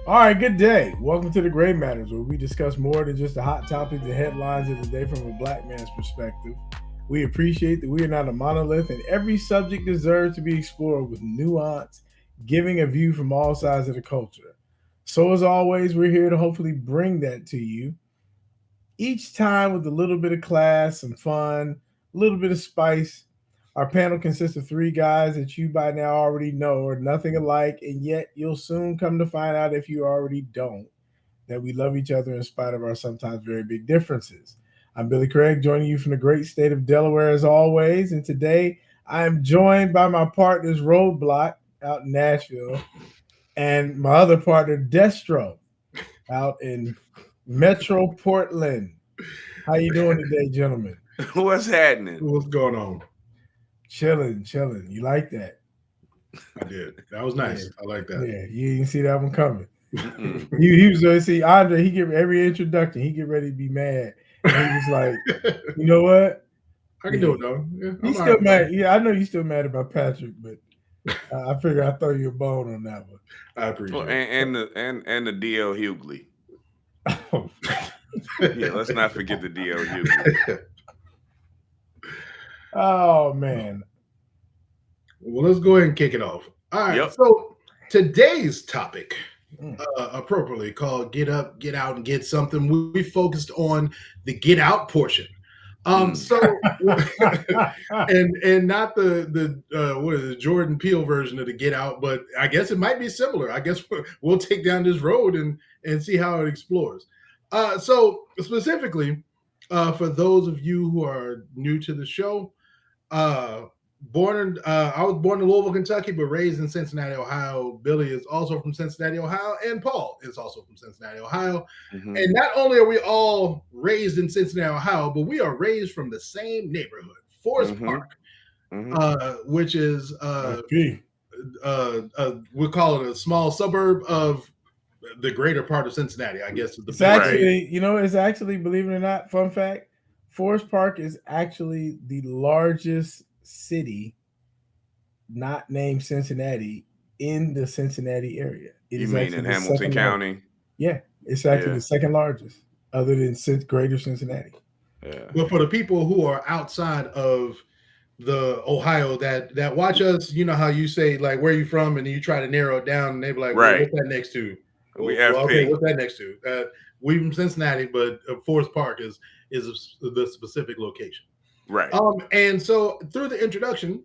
All right, good day. Welcome to the Gray Matters, where we discuss more than just the hot topics and headlines of the day from a black man's perspective. We appreciate that we are not a monolith, and every subject deserves to be explored with nuance, giving a view from all sides of the culture. So, as always, we're here to hopefully bring that to you each time with a little bit of class, some fun, a little bit of spice. Our panel consists of three guys that you by now already know are nothing alike, and yet you'll soon come to find out if you already don't that we love each other in spite of our sometimes very big differences. I'm Billy Craig, joining you from the great state of Delaware as always, and today I am joined by my partners Roadblock out in Nashville and my other partner Destro out in Metro Portland. How you doing today, gentlemen? What's happening? What's going on? Chilling, chilling. You like that? I did. That was Yeah, nice. I like that. yeah. You didn't see that one coming. Mm-mm. He was ready. See Andre. He get every introduction. He get ready to be mad. And he was like, you know what? I can Yeah, do it though. Yeah, he's I'm all still right with mad. Yeah, I know you're still mad about Patrick, but I figure I throw you a bone on that that. I Well, appreciate and the DL Hughley. one. Yeah, let's not forget the DL Hughley. it. Oh man. Well, let's go ahead and kick it off. All right. Yep. So today's topic, Mm. appropriately called "Get Up, Get Out, and Get Something," we focused on the get out portion. Mm. So and not the what is it, Jordan Peele version of the Get Out, but I guess it might be similar. I guess we'll take down this road and see how it explores. So specifically, for those of you who are new to the show, uh, I was born in Louisville, Kentucky, but raised in Cincinnati, Ohio. Billy is also from Cincinnati, Ohio, and Paul is also from Cincinnati, Ohio. Mhm. And not only are we all raised in Cincinnati, Ohio, but we are raised from the same neighborhood, Forest Mhm. Park, Mhm. which is OP. we'll call it a small suburb of the greater part of Cincinnati, I guess is the It's best Right. way. actually, it's actually, believe it or not, fun fact, Forest Park is actually the largest city not named Cincinnati in the Cincinnati area. It You is mean actually in the Hamilton second largest. County? Yeah, it's actually Yeah. the second largest, other than Greater Cincinnati. Yeah. But for the people who are outside of the Ohio that watch us, you know how you say like where are you from, and then you try to narrow it down, and they be like, "Well, Right. what's that next to?" We Well, okay, FP. what's that next to? We from Cincinnati, but Forest Park is the specific location. Right. And so through the introduction,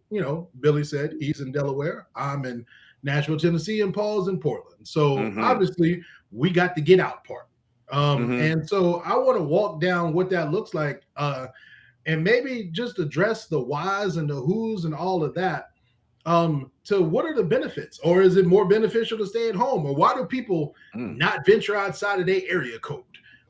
Billy said he's in Delaware. I'm in Nashville, Tennessee, and Paul's in Portland. So Mhm. obviously we got the get out part. Mhm. And so I want to walk down what that looks like, and maybe just address the whys and the whos and all of that. To what are the benefits, or is it more beneficial to stay at home, or why do people Mm. not venture outside of their area code,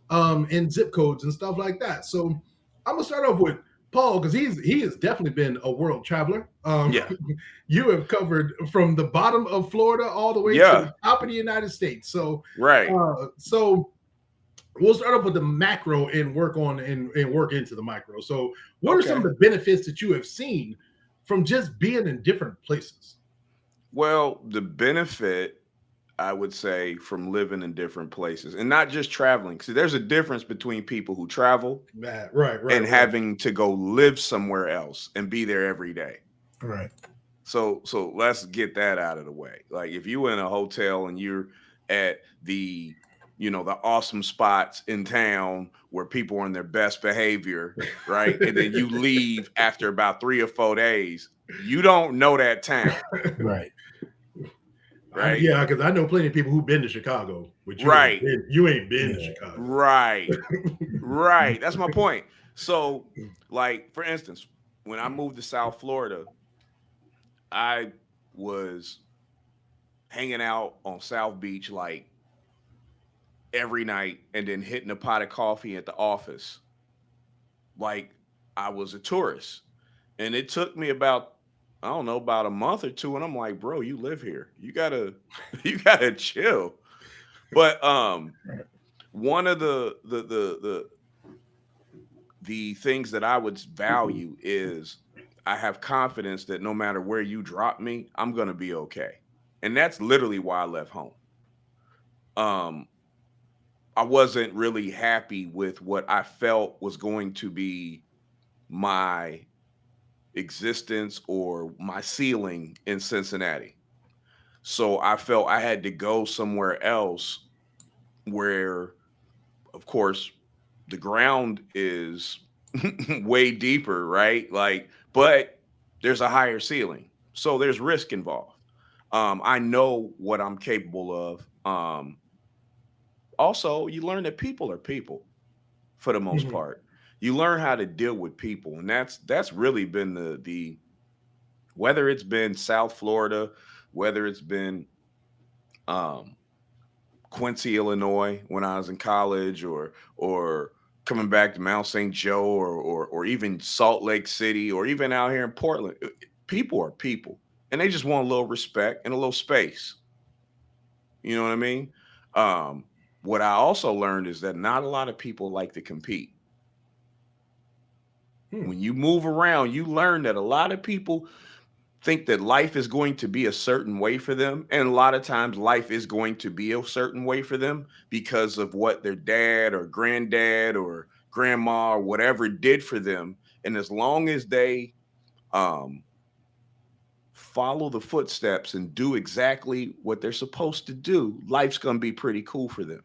and zip codes and stuff like that? So I'm gonna start off with Paul because he has definitely been a world traveler. Yeah. You have covered from the bottom of Florida all the way to Yeah. the top of the United States. Right. So we'll start off with the macro and work on and work into the micro. So, what are some of Okay. the benefits that you have seen from just being in different places? Well, the benefit I would say from living in different places and not just traveling. See, there's a difference between people who travel and Right. having to go live somewhere else and be there every day. Right. So let's get that out of the way. Like if you in a hotel and you're at the awesome spots in town where people are in their best behavior, right? And then you leave after about 3 or 4 days, you don't know that town, Right. right? Yeah, because I know plenty of people who've been to Chicago, but Right, you ain't been to Yeah. Chicago. right, right. That's my point. So, like for instance, when I moved to South Florida, I was hanging out on South Beach like every night and then hitting a pot of coffee at the office like I was a tourist. And it took me about I don't know about a month or two and I'm like, "Bro, you live here. You got to you got to chill." But Right. one of the things that I would value is I have confidence that no matter where you drop me, I'm going to be okay. And that's literally why I left home. um, I wasn't really happy with what I felt was going to be my existence or my ceiling in Cincinnati. So I felt I had to go somewhere else where, of course, the ground is way deeper, right? Like, but there's a higher ceiling. So there's risk involved. I know what I'm capable of. Also, you learn that people are people for the most Mhm. part. You learn how to deal with people, and that's really been the whether it's been South Florida, whether it's been um, Quincy, Illinois, when I was in college, or coming back to Mount St. Joe, or even Salt Lake City, or even out here in Portland. People are people, and they just want a little respect and a little space. You know what I mean? Um, what I also learned is that not a lot of people like to compete. Hmm. When you move around, you learn that a lot of people think that life is going to be a certain way for them. And a lot of times, life is going to be a certain way for them because of what their dad or granddad or grandma or whatever did for them. And as long as they um, follow the footsteps and do exactly what they're supposed to do, life's going to be pretty cool for them.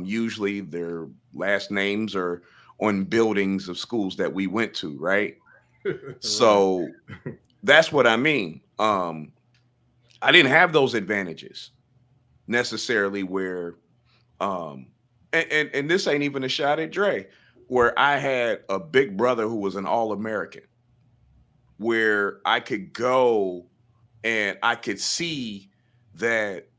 Usually, their last names are on buildings of schools that we went to, right? Right. So that's what I mean. I didn't have those advantages necessarily where um and this ain't even a shot at Dre, where I had a big brother who was an all-American, where I could go and I could see that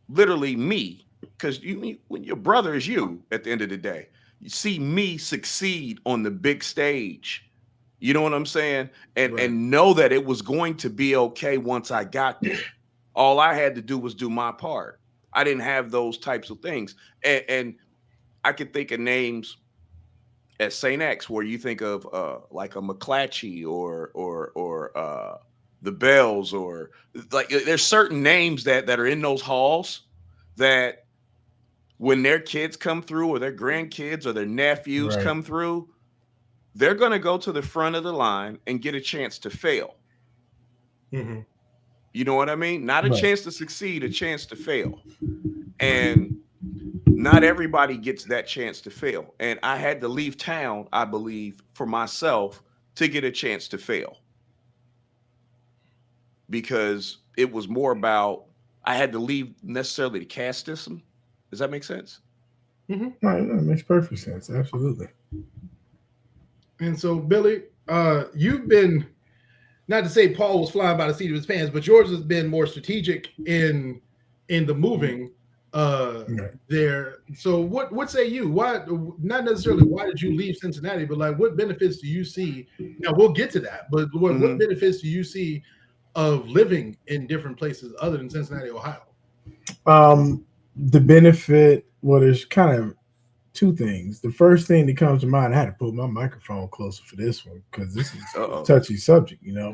literally me, because when your brother is you at the end of the day, you see me succeed on the big stage. You know what I'm saying? And Right. and know that it was going to be okay once I got there. All I had to do was do my part. I didn't have those types of things. And I could think of names at St. X where you think of like a McClatchy or the Bells, or like there's certain names that are in those halls that when their kids come through or their grandkids or their nephews Right. come through, they're going to go to the front of the line and get a chance to fail. Hmm. You know what I mean? Not a Right. chance to succeed, a chance to fail. And not everybody gets that chance to fail. And I had to leave town, I believe, for myself to get a chance to fail, because it was more about I had to leave necessarily the caste system. Does that make sense? Hmm. Right. That makes perfect sense. Absolutely. And so, Billy, you've been, not to say Paul was flying by the seat of his pants, but yours has been more strategic in the moving Right. there. So what say you? Why, not necessarily why did you leave Cincinnati, but like what benefits do you see? Now we'll get to that, but what Mm-hmm. benefits do you see of living in different places other than Cincinnati, Ohio? The benefit, well, there's kind of two things. The first thing that comes to mind, I had to put my microphone closer for this one because this is a Uh-oh. touchy subject, you know.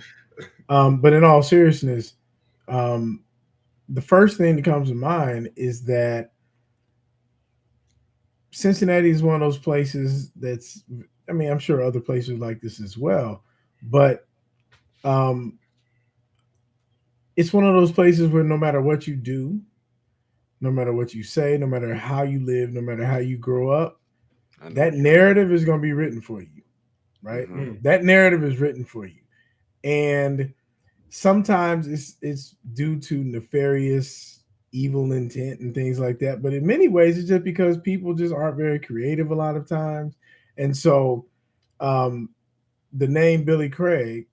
But in all seriousness, um, the first thing that comes to mind is that Cincinnati is one of those places that's, I mean, I'm sure other places like this as well, but um, it's one of those places where no matter what you do, no matter what you say, no matter how you live, no matter how you grow up, I know that what you're talking narrative is going to be written for you, about. right? Mm-hmm. Mm. That narrative is written for you. And sometimes it's due to nefarious evil intent and things like that, but in many ways it's just because people just aren't very creative a lot of times. And so um the name Billy Craig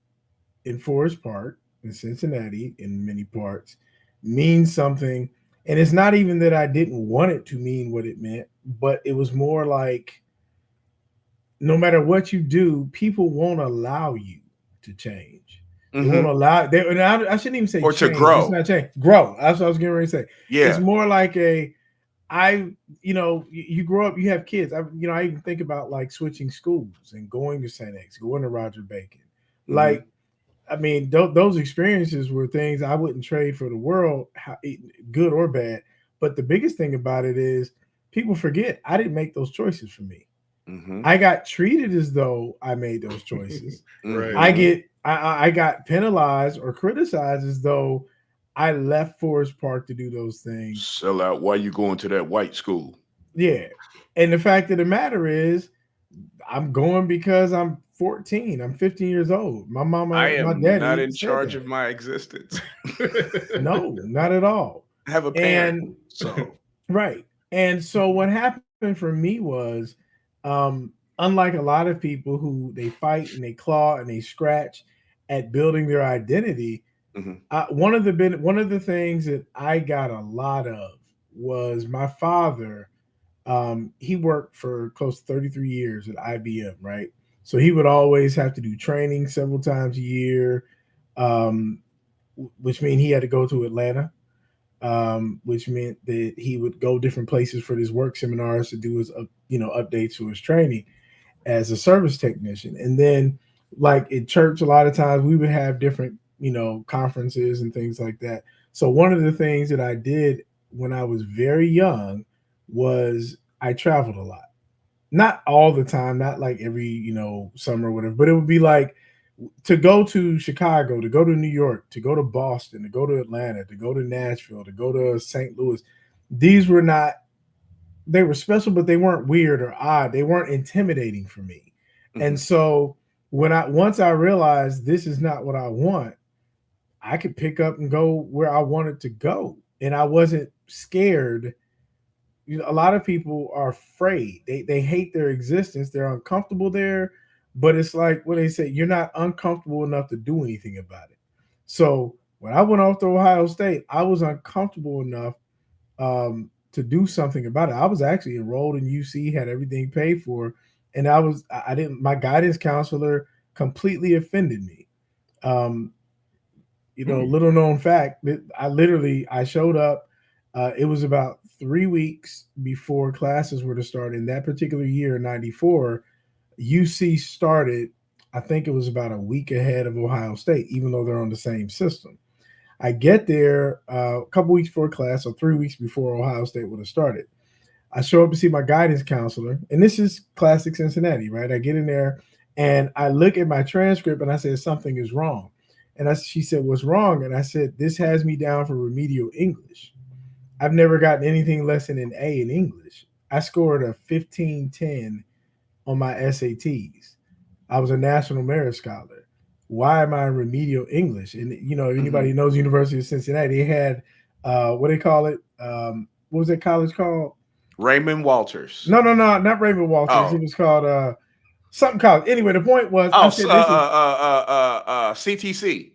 in Forest Park in Cincinnati in many parts means something. And it's not even that I didn't want it to mean what it meant, but it was more like no matter what you do, people won't allow you to change. They won't Mm-hmm. allow. They, and I shouldn't even say Or to change. It's grow. not change. Grow. That's what I was getting ready to say. It's Yeah. more like a. I, you grow up, you have kids. I even think about like switching schools and going to St. X, going to Roger Bacon. Mm-hmm. Like, I mean, those experiences were things I wouldn't trade for the world, good or bad. But the biggest thing about it is people forget I didn't make those choices for me. Mm-hmm. I got treated as though I made those choices. Right. I got penalized or criticized as though I left Forest Park to do those things. Sell out. Why you going to that white school? Yeah. And the fact of the matter is, I'm going because I'm 14. I'm 15 years old. My I mama, my am not daddy in said charge that. of my existence. No, not at all. I have a parent. And So right. And so what happened for me was, unlike a lot of people who they fight and they claw and they scratch at building their identity, mhm. one of the things that I got a lot of was my father. He worked for close to 33 years at IBM, right? So he would always have to do training several times a year, um, which means he had to go to Atlanta, which meant that he would go different places for his work seminars to do his, updates to his training as a service technician. And then, like at church, a lot of times we would have different, conferences and things like that. So one of the things that I did when I was very young was I traveled a lot. Not all the time, not like every, summer or whatever, but it would be like to go to Chicago, to go to New York, to go to Boston, to go to Atlanta, to go to Nashville, to go to St. Louis. These were not, they were special, but they weren't weird or odd. They weren't intimidating for me. And Mhm. so once I realized this is not what I want, I could pick up and go where I wanted to go. And I wasn't scared. A lot of people are afraid. They hate their existence. They're uncomfortable there. But it's like what they say, you're not uncomfortable enough to do anything about it. So when I went off to Ohio State, I was uncomfortable enough to do something about it. I was actually enrolled in UC, had everything paid for, and I didn't. My guidance counselor completely offended me. Um, little known fact that I showed up. It was about 3 weeks before classes were to start in that particular year, '94. UC started. I think it was about a week ahead of Ohio State, even though they're on the same system. I get there a couple weeks before class, or 3 weeks before Ohio State would have started. I show up to see my guidance counselor, and this is classic Cincinnati, right? I get in there and I look at my transcript and I said, something is wrong. And she said, what's wrong? And I said, this has me down for remedial English. I've never gotten anything less than an A in English. I scored a 1510 on my SATs. I was a National Merit Scholar. Why am I in remedial English? And if anybody knows University of Cincinnati, they had what do they call it? What was that college called? Raymond Walters. No, not Raymond Walters. Oh. It was called something college. Anyway, the point was, I said CTC.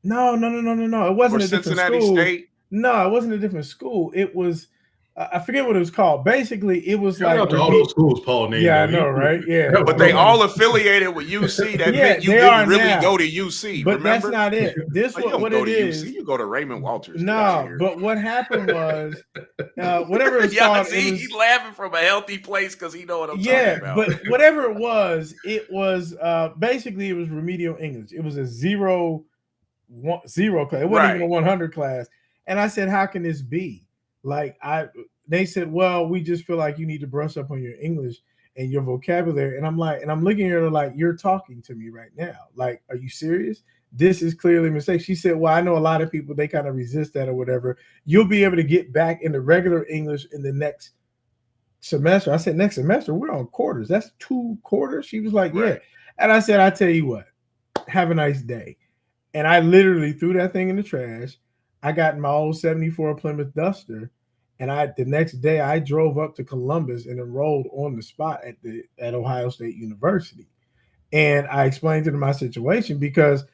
No. It wasn't Or a different Cincinnati school. State. No, it wasn't a different school. It was I forget what it was called. Basically, it was like all those schools Paul named. Yeah, I know, right? Yeah, but they all affiliated with UC. That meant you didn't really go to UC. But remember? That's not it. This you don't what go it to is. UC. You go to Raymond Walters. No, but what happened was, whatever it's yeah, called. See, he's laughing from a healthy place because he know what I'm talking about. Yeah, but whatever it was basically it was remedial English. It was a zero class. It wasn't even a 100 class. And I said, how can this be? They said, well, we just feel like you need to brush up on your English and your vocabulary. And I'm looking at her like, you're talking to me right now. Like, are you serious? This is clearly a mistake. She said, well, I know a lot of people, they kind of resist that or whatever. You'll be able to get back into regular English in the next semester. I said, next semester? We're on quarters. That's 2 quarters? She was like, yeah. And I said, I tell you what, have a nice day. And I literally threw that thing in the trash. I got my old 74 Plymouth Duster. And the next day I drove up to Columbus and enrolled on the spot at Ohio State University. And I explained to them my situation because,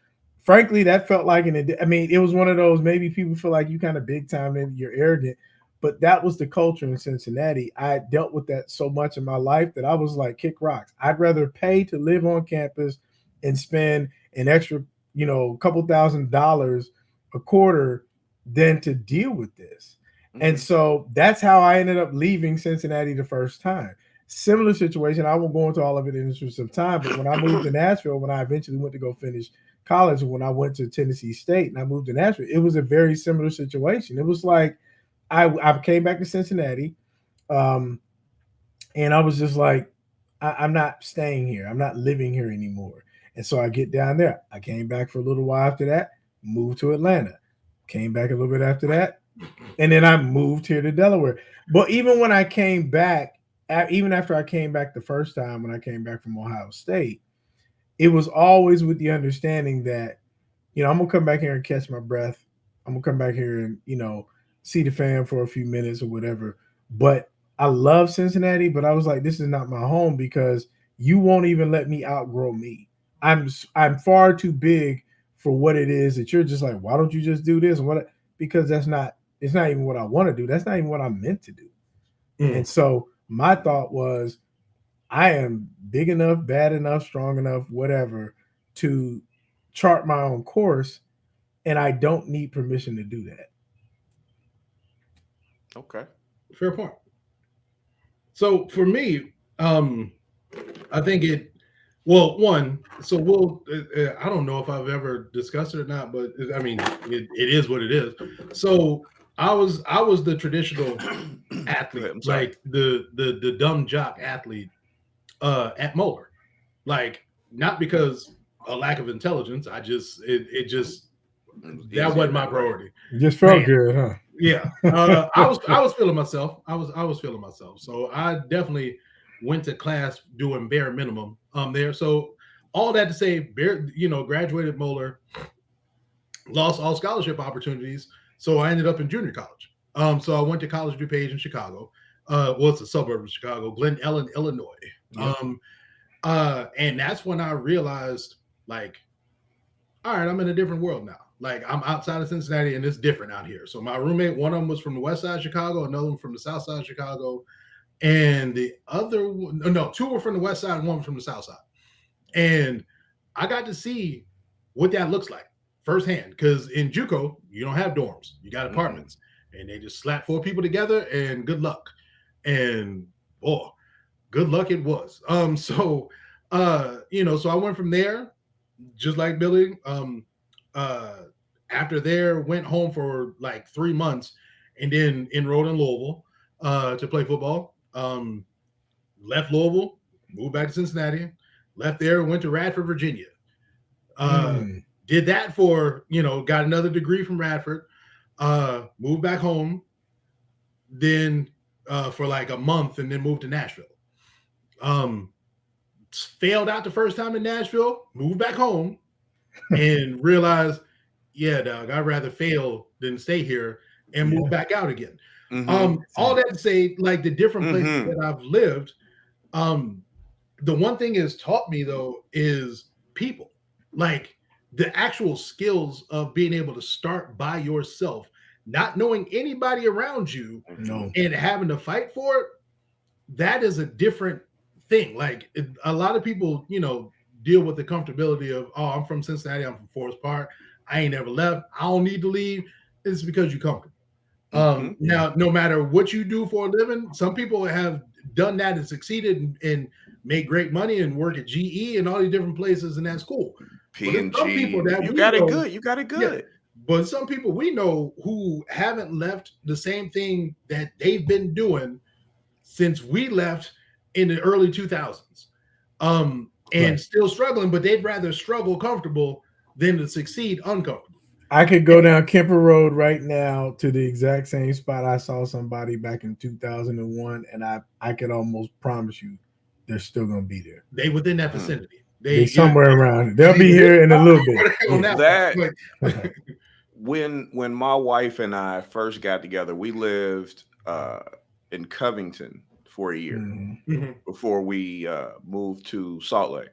frankly, that felt like it was one of those, maybe people feel like you kind of big time and you're arrogant, but that was the culture in Cincinnati. I dealt with that so much in my life that I was like, kick rocks. I'd rather pay to live on campus and spend an extra, couple $1,000s a quarter than to deal with this. And so that's how I ended up leaving Cincinnati the first time. Similar situation. I won't go into all of it in the interest of time, but when I moved to Nashville, when I eventually went to go finish college, when I went to Tennessee State and I moved to Nashville, it was a very similar situation. It was like, I came back to Cincinnati, um, and I was just like, I'm not staying here. I'm not living here anymore. And so I get down there. I came back for a little while after that, moved to Atlanta, came back a little bit after that, and then I moved here to Delaware. But even when I came back, even after I came back the first time when I came back from Ohio State, it was always with the understanding that, I'm gonna come back here and catch my breath. I'm gonna come back here and, see the fam for a few minutes or whatever. But I love Cincinnati, but I was like, this is not my home because you won't even let me outgrow me. I'm far too big for what it is that you're just like, why don't you just do this? What? Because it's not even what I want to do. That's not even what I'm meant to do. And so my thought was, I am big enough, bad enough, strong enough, whatever, to chart my own course, and I don't need permission to do that. Okay. Fair point. So for me, I think one. So I don't know if I've ever discussed it or not, but I mean, it is what it is. So I was the traditional athlete, like the dumb jock athlete, at Moeller, like not because a lack of intelligence. It just that wasn't my priority. It just felt good, huh? Yeah, I was feeling myself. I was feeling myself. So I definitely went to class doing bare minimum there. So all that to say, graduated Moeller, lost all scholarship opportunities. So I ended up in junior college. So I went to College DuPage in Chicago. It's a suburb of Chicago, Glen Ellen, Illinois. Yep. And that's when I realized, like, all right, I'm in a different world now. Like, I'm outside of Cincinnati and it's different out here. So my roommate, one of them was from the west side of Chicago, another one from the south side of Chicago. And the other one, no, two were from the west side and one from the south side. And I got to see what that looks like firsthand. Because in JUCO, you don't have dorms. You got apartments. And they just slap 4 people together and good luck. And, good luck it was. So I went from there, just like Billy. After there, went home for like 3 months and then enrolled in Louisville to play football. Left Louisville, moved back to Cincinnati, left there, went to Radford, Virginia. Did that for, got another degree from Radford, moved back home, then for like a month and then moved to Nashville. Failed out the first time in Nashville, moved back home, and realized, yeah, dog, I'd rather fail than stay here and move back out again. All that to say, like the different places that I've lived, the one thing it's taught me though is people, like the actual skills of being able to start by yourself, not knowing anybody around you, and having to fight for it. That is a different thing. Like a lot of people, deal with the comfortability of, I'm from Cincinnati, I'm from Forest Park, I ain't never left, I don't need to leave. It's because you're comfortable. Now, no matter what you do for a living, some people have done that and succeeded and made great money and work at GE and all these different places, and that's cool. P&G, you got it good. You got it good. Yeah. But some people we know who haven't left the same thing that they've been doing since we left in the early 2000s, and still struggling, but they'd rather struggle comfortable than to succeed uncomfortable. I could go down Kemper Road right now to the exact same spot I saw somebody back in 2001, and I could almost promise you they're still going to be there. They within that vicinity. They somewhere around. They'll be here in a little bit. When my wife and I first got together, we lived in Covington for a year before we moved to Salt Lake.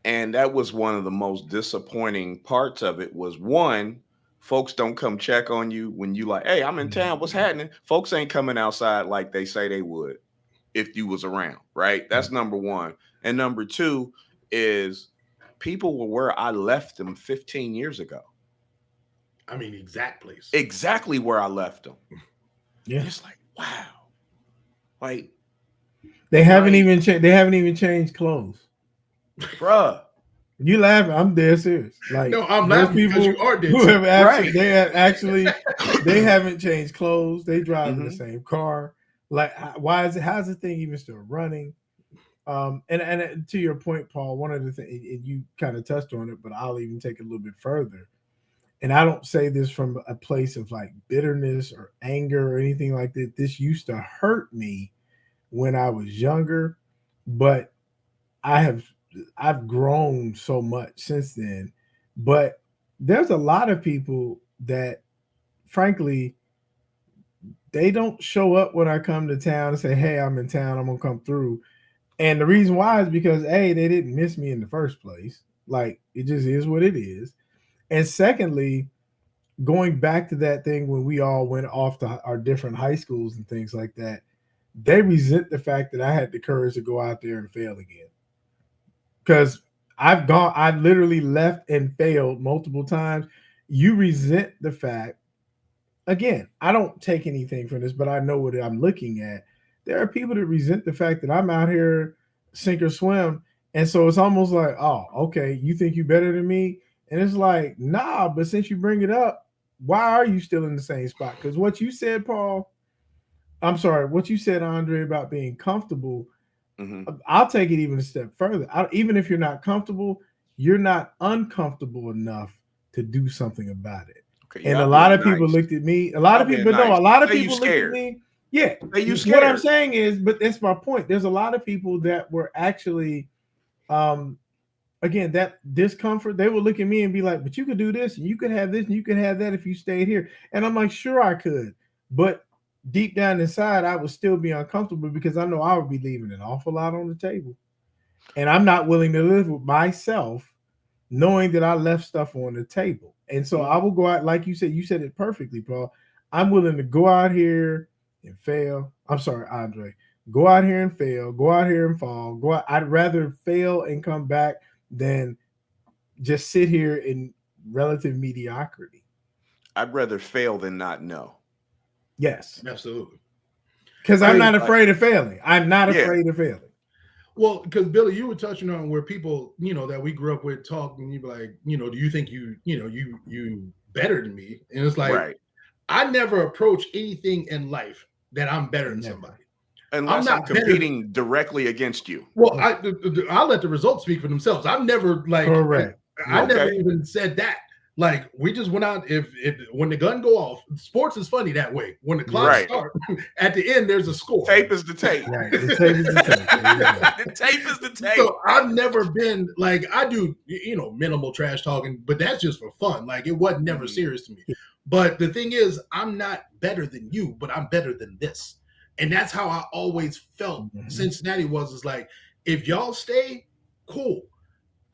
And that was one of the most disappointing parts of it was, one, folks don't come check on you when you like, hey, I'm in town, what's happening? Folks ain't coming outside like they say they would if you was around, right? That's number one. And number two is people were where I left them 15 years ago. I mean, exact place. Exactly where I left them. Yeah. It's like, wow. Like they haven't even changed clothes. Bruh. You laughing? I'm dead serious. Like No, I'm there's laughing because people you are dead who serious. have actually Right. they have actually they haven't changed clothes. They drive in the Mhm. same car. Like why is it? How's the thing even still running? And to your point, Paul, one of the things and you kind of touched on it, but I'll even take it a little bit further. And I don't say this from a place of like bitterness or anger or anything like that. This used to hurt me when I was younger, but I have I've grown so much since then. But there's a lot of people that frankly they don't show up when I come to town and say, "Hey, I'm in town. I'm gonna come through." And the reason why is because A, they didn't miss me in the first place. Like it just is what it is. And secondly, going back to that thing when we all went off to our different high schools and things like that, they resent the fact that I had the courage to go out there and fail again. Because I literally left and failed multiple times. You resent the fact, again, I don't take anything from this, but I know what I'm looking at. There are people that resent the fact that I'm out here sink or swim. And so it's almost like, oh, okay, you think you better than me? And it's like, nah, but since you bring it up, why are you still in the same spot? Because what you said, Paul, I'm sorry, what you said, Andre, about being comfortable, Mhm. I'll take it even a step further. Even if you're not comfortable, you're not uncomfortable enough to do something about it. Okay, And a y'all lot being of people nice. looked at me. A lot Y'all of people, being but no, nice. a lot of Say you people looked at scared. me. Yeah, Say you what I'm scared. saying is, but that's my point. There's a lot of people that were actually, um, again, that discomfort. They would look at me and be like, "But you could do this, and you could have this, and you could have that if you stayed here." And I'm like, "Sure, I could," but deep down inside, I would still be uncomfortable because I know I would be leaving an awful lot on the table. And I'm not willing to live with myself knowing that I left stuff on the table. And so I Mhm. will go out, like you said it perfectly, Paul. I'm willing to go out here and fail. I'm sorry, Andre. Go out here and fail. Go out here and fall. Go out. I'd rather fail and come back than just sit here in relative mediocrity. I'd rather fail than not know. Yes. Absolutely. Because I I'm mean, not Like, afraid of failing. I'm not yeah. afraid of failing. well, because Billy, you were touching on where people, that we grew up with talk, and you be like, do you think you better than me? And it's like, Right. I never approach anything in life that I'm better than somebody. Never. I'm Unless not I'm better. competing directly against you. Well, I'll let the results speak for themselves. I've never Correct. I Yes. never Okay. even said that. Like we just went out. If when the gun go off, sports is funny that way. When the clock Yes. Right. starts, at the end there's a score. Tape is the tape. Right. The tape is the tape. There you go. The tape is the tape. So I've never been like I do, minimal trash talking, but that's just for fun. Like it wasn't never Mhm. serious to me. But the thing is, I'm not better than you, but I'm better than this. And that's how I always felt Mhm. Cincinnati is like, if y'all stay, cool.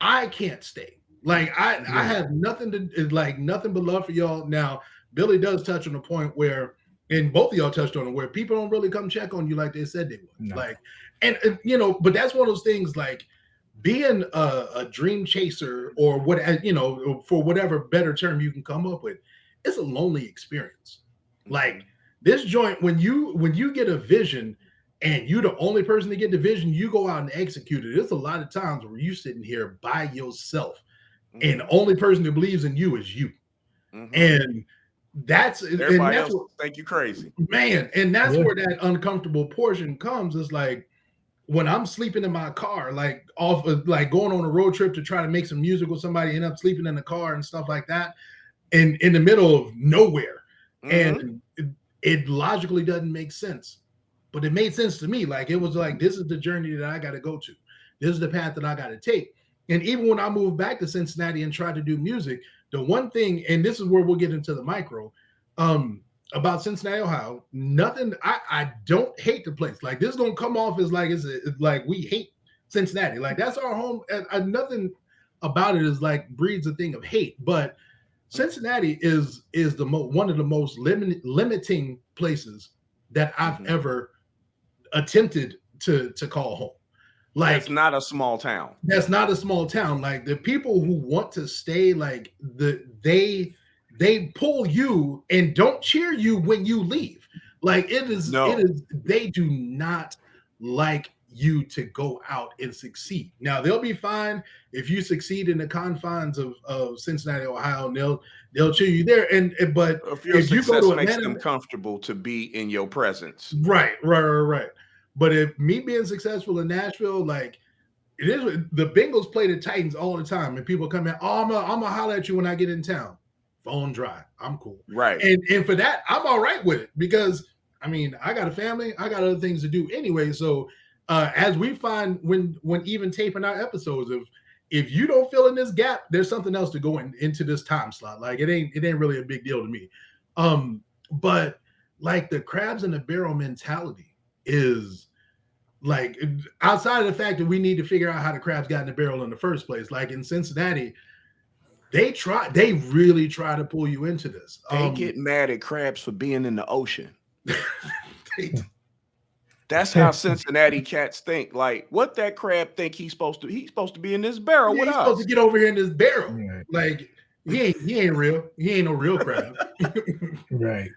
I can't stay. Like I Yeah. have nothing to like nothing but love for y'all. Now, Billy does touch on a point where, and both of y'all touched on it, where people don't really come check on you like they said they would. No. Like, and but that's one of those things like being a dream chaser or what for whatever better term you can come up with, it's a lonely experience. Like this joint, when you get a vision and you the only person to get the vision, you go out and execute it. There's a lot of times where you sitting here by yourself, and the only person that believes in you is you. Mhm. And that's Everybody that's else what, think you crazy. man, and that's Yeah. where that uncomfortable portion comes. Is like when I'm sleeping in my car, like off of like going on a road trip to try to make some music with somebody, end up sleeping in the car and stuff like that, and in the middle of nowhere. Mhm. And it logically doesn't make sense. But it made sense to me. Like it was like, this is the journey that I got to go to. This is the path that I got to take. And even when I moved back to Cincinnati and tried to do music, the one thing, and this is where we'll get into the micro, about Cincinnati, Ohio, nothing. I don't hate the place. Like this is gonna come off as like it's like we hate Cincinnati. Like that's our home. And nothing about it is like breeds a thing of hate. But Cincinnati is the one of the most limiting places that I've ever attempted to call home. That's Like not a small town. that's not a small town. Like the people who want to stay, like they pull you and don't cheer you when you leave. Like it is No. they do not like you to go out and succeed. Now they'll be fine if you succeed in the confines of Cincinnati, Ohio, and they'll cheer you there. But If your if you go success to makes them Atlanta, comfortable to be in your presence. right. But if me being successful in Nashville, like it is, the Bengals play the Titans all the time, and people come in, oh, I'm gonna holler at you when I get in town. Phone dry. I'm cool. Right. And for that, I'm all right with it because I mean, I got a family, I got other things to do anyway. So as we find when even taping our episodes, if you don't fill in this gap, there's something else to go into this time slot. Like it ain't really a big deal to me. But like the crabs in the barrel mentality is like outside of the fact that we need to figure out how the crabs got in the barrel in the first place. Like in Cincinnati, they really try to pull you into this. They get mad at crabs for being in the ocean. That's how Cincinnati cats think. Like, what that crab think he's supposed to be in this barrel with he's us. supposed to get over here in this barrel. Right. Like he ain't real. He ain't no real crab. Right.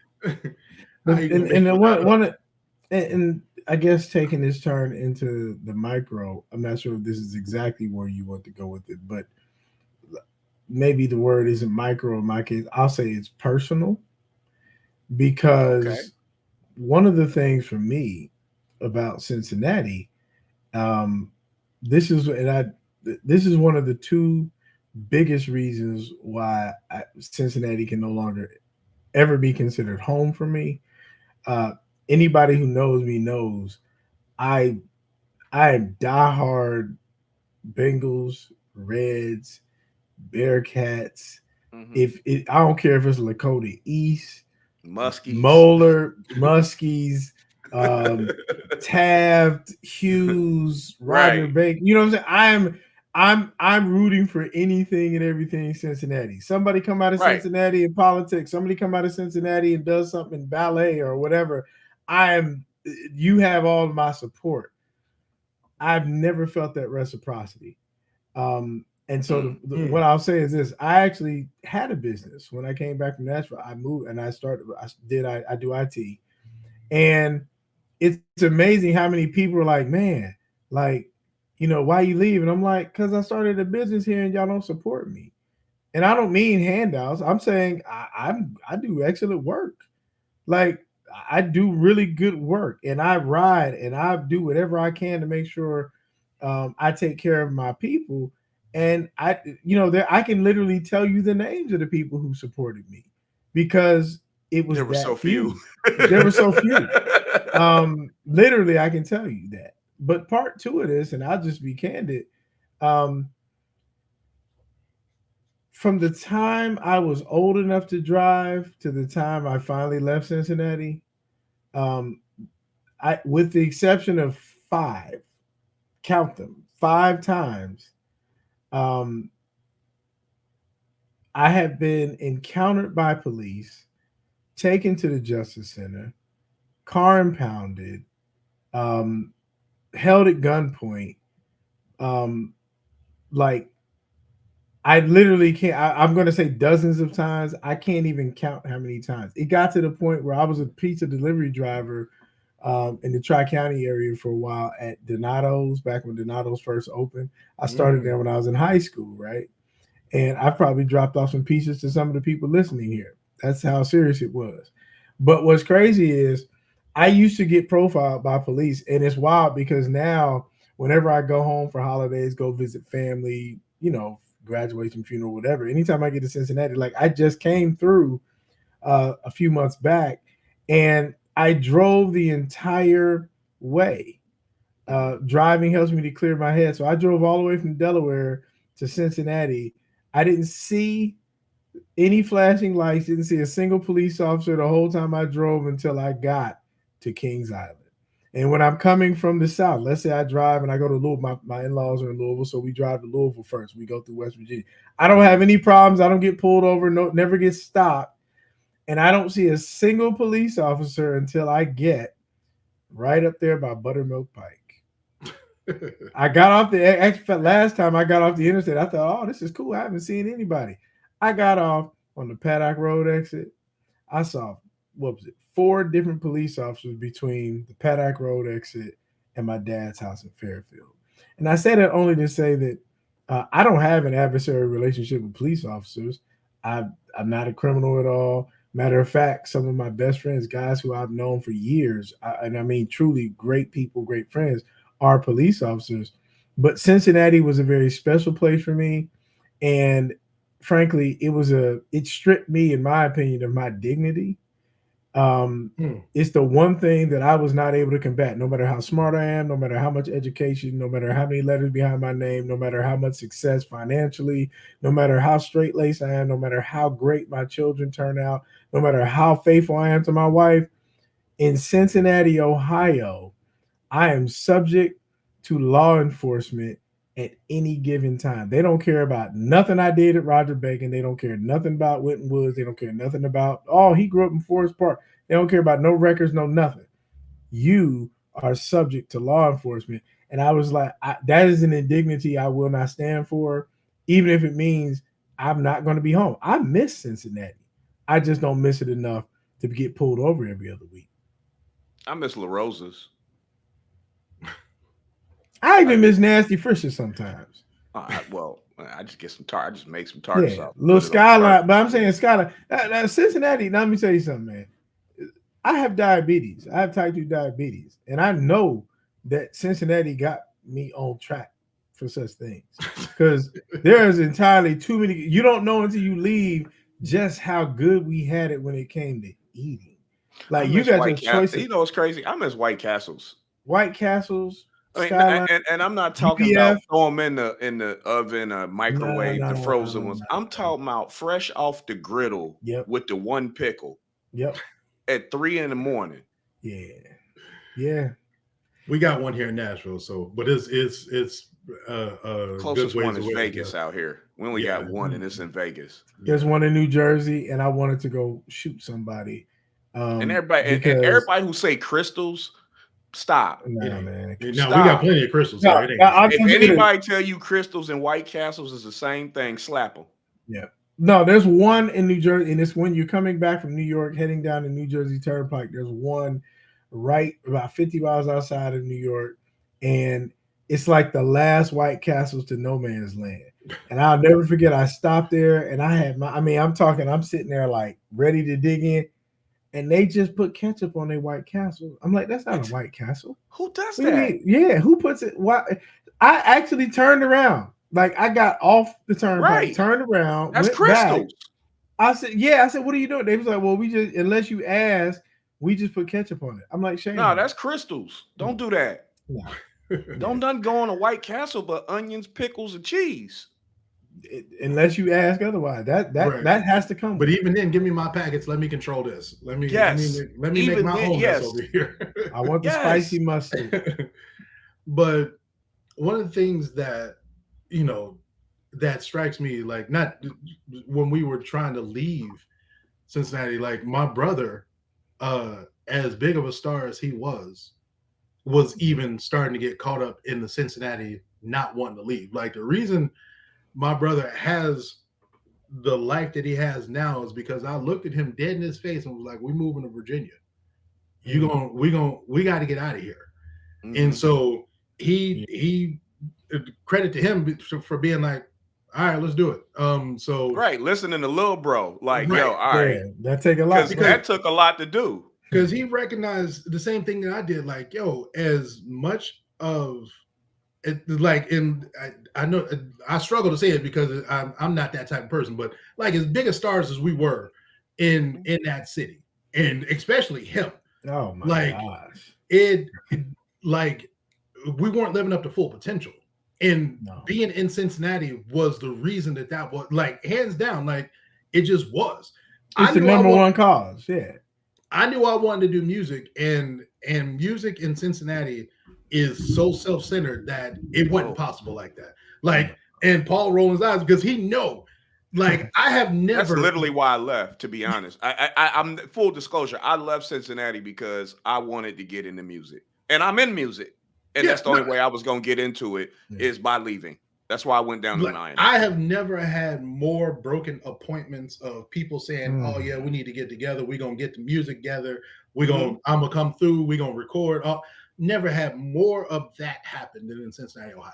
And I guess taking this turn into the micro, I'm not sure if this is exactly where you want to go with it, but maybe the word isn't micro in my case. I'll say it's personal because one of the things for me about Cincinnati, this is one of the two biggest reasons why Cincinnati can no longer ever be considered home for me. Anybody who knows me knows I am diehard Bengals, Reds, Bearcats. Mm-hmm. I don't care if it's Lakota East, Muskies, Moeller, Muskies, Taft, Hughes, Roger Baker. You know what I'm saying? I'm rooting for anything and everything Cincinnati. Somebody come out of Cincinnati in politics. Somebody come out of Cincinnati and does something in ballet or whatever. You have all of my support. I've never felt that reciprocity. And so what I'll say is this: I actually had a business when I came back from Nashville. I moved and I do IT, and it's amazing how many people are like, man, like, why you leave? And I'm like, because I started a business here and y'all don't support me. And I don't mean handouts. I'm saying I do excellent work. Like I do really good work, and I ride and I do whatever I can to make sure I take care of my people. And I can literally tell you the names of the people who supported me because there were so few. There were so few. Literally, I can tell you that. But part two of this, and I'll just be candid. From the time I was old enough to drive to the time I finally left Cincinnati, with the exception of 5, count them, 5 times, I have been encountered by police, taken to the Justice Center, car impounded, held at gunpoint. Like I literally can't. I'm going to say dozens of times. I can't even count how many times. It got to the point where I was a pizza delivery driver in the Tri-County area for a while at Donato's, back when Donato's first opened. I started there when I was in high school, right? And I probably dropped off some pizzas to some of the people listening here. That's how serious it was. But what's crazy is I used to get profiled by police, and it's wild because now whenever I go home for holidays, go visit family, graduation, funeral, whatever, anytime I get to Cincinnati, like I just came through a few months back and I drove the entire way. Driving helps me to clear my head. So I drove all the way from Delaware to Cincinnati. I didn't see any flashing lights, didn't see a single police officer the whole time I drove until I got to Kings Island. And when I'm coming from the South, let's say I drive and I go to Louisville, my in-laws are in Louisville, so we drive to Louisville first. We go through West Virginia. I don't have any problems. I don't get pulled over, never get stopped. And I don't see a single police officer until I get right up there by Buttermilk Pike. I got off last time I got off the interstate, I thought, oh, this is cool. I haven't seen anybody. I got off on the Paddock Road exit. I saw, 4 different police officers between the Paddock Road exit and my dad's house in Fairfield. And I say that only to say that I don't have an adversarial relationship with police officers. I, I'm not a criminal at all. Matter of fact, some of my best friends, guys who I've known for years, and I mean truly great people, great friends, are police officers. But Cincinnati was a very special place for me, and frankly, it stripped me, in my opinion, of my dignity. It's the one thing that I was not able to combat. No matter how smart I am, no matter how much education, no matter how many letters behind my name, no matter how much success financially, no matter how straight laced I am, no matter how great my children turn out, no matter how faithful I am to my wife, in Cincinnati, Ohio, I am subject to law enforcement at any given time. They don't care about nothing I did at Roger Bacon. They don't care nothing about Winton Woods. They don't care nothing about, oh, he grew up in Forest Park. They don't care about no records, no nothing. You are subject to law enforcement. And I was like, that is an indignity I will not stand for, even if it means I'm not going to be home. I miss Cincinnati. I just don't miss it enough to get pulled over every other week. I miss La Rosa's. I even miss Nasty Fisher sometimes. I just get some I just make some tartar sauce. Little Skyline, but I'm saying Skyline. Cincinnati. Now let me tell you something, man. I have diabetes. I have type 2 diabetes, and I know that Cincinnati got me on track for such things because there's entirely too many. You don't know until you leave just how good we had it when it came to eating. Like you got your choice. You know what's crazy? I miss White Castles. White Castles. I mean, and I'm not talking about throw them in the oven, microwave, the frozen ones. I'm talking about fresh off the griddle with the one pickle. Yep. At 3 a.m. Yeah. We got one here in Nashville, but it's closest one is Vegas out here. We only got one, and it's in Vegas. There's one in New Jersey, and I wanted to go shoot somebody. And everybody who say Crystals, stop. Nah, man. We got plenty of Crystals. If anybody tell you Crystals and White Castles is the same thing, slap them. Yeah. No, there's one in New Jersey, and it's when you're coming back from New York, heading down the New Jersey Turnpike. There's one right about 50 miles outside of New York, and it's like the last White Castles to no man's land. And I'll never forget, I stopped there, and I had I'm sitting there like ready to dig in, and they just put ketchup on their White Castle. I'm like, that's not a White Castle. Who does that? Yeah, who puts it? Why? I actually turned around. Like I got off the turnpike, turned around. That's Crystals. Back. I said, yeah. I said, what are you doing? They was like, well, we just, unless you ask, we just put ketchup on it. I'm like, Shane. No, that's Crystals. Don't do that. No. Don't none go on a White Castle but onions, pickles, and cheese. Unless you ask otherwise, that has to come. But even then, give me my packets. Let me control this. Let me make my own mess over here. I want the spicy mustard. But one of the things that that strikes me, like, not when we were trying to leave Cincinnati, like my brother, as big of a star as he was even starting to get caught up in the Cincinnati not wanting to leave. Like the reason my brother has the life that he has now is because I looked at him dead in his face and was like, we're moving to Virginia. We got to get out of here. Mm-hmm. And so he credit to him for being like, all right, let's do it. Listening to Lil Bro, like, yo, all right. Yeah, that take a lot. Because that took a lot to do. Because he recognized the same thing that I did, like, yo, as much of it, like, I know I struggle to say it because I'm not that type of person, but like as big a stars as we were in that city, and especially him. Oh my gosh. It like we weren't living up to full potential. And being in Cincinnati was the reason that was, like, hands down, like it just was. It's the number one cause. Yeah. I knew I wanted to do music, and music in Cincinnati is so self-centered that it wasn't possible like that. Like, and Paul rolling his eyes because he know, like, I have never. That's literally why I left, to be honest. I'm full disclosure. I left Cincinnati because I wanted to get into music, and I'm in music. And that's the only way I was going to get into it is by leaving. That's why I went down the line. I have never had more broken appointments of people saying, oh, yeah, we need to get together. We're going to get the music together. I'm going to come through. We're going to record. never had more of that happen than in Cincinnati, Ohio.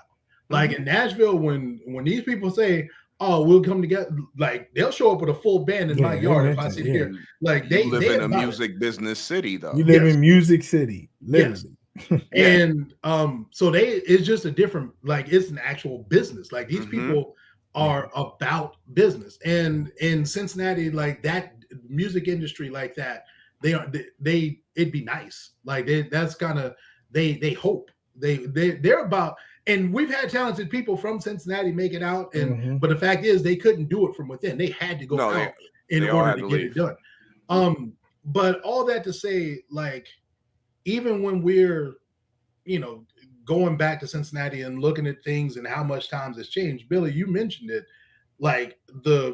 Like in Nashville, when these people say, "Oh, we'll come together," like they'll show up with a full band in my yard if I sit here. Like you live they in a about music business city, though. You live in Music City, literally. Yes. And so it's just a different, like it's an actual business. Like these people are about business. And in Cincinnati, like that music industry like that, it'd be nice. Like that's kind of they hope they're about. And we've had talented people from Cincinnati make it out, and but the fact is they couldn't do it from within. They had to go out in order to get it done. But all that to say, like even when we're going back to Cincinnati and looking at things and how much times has changed, Billy, you mentioned it, like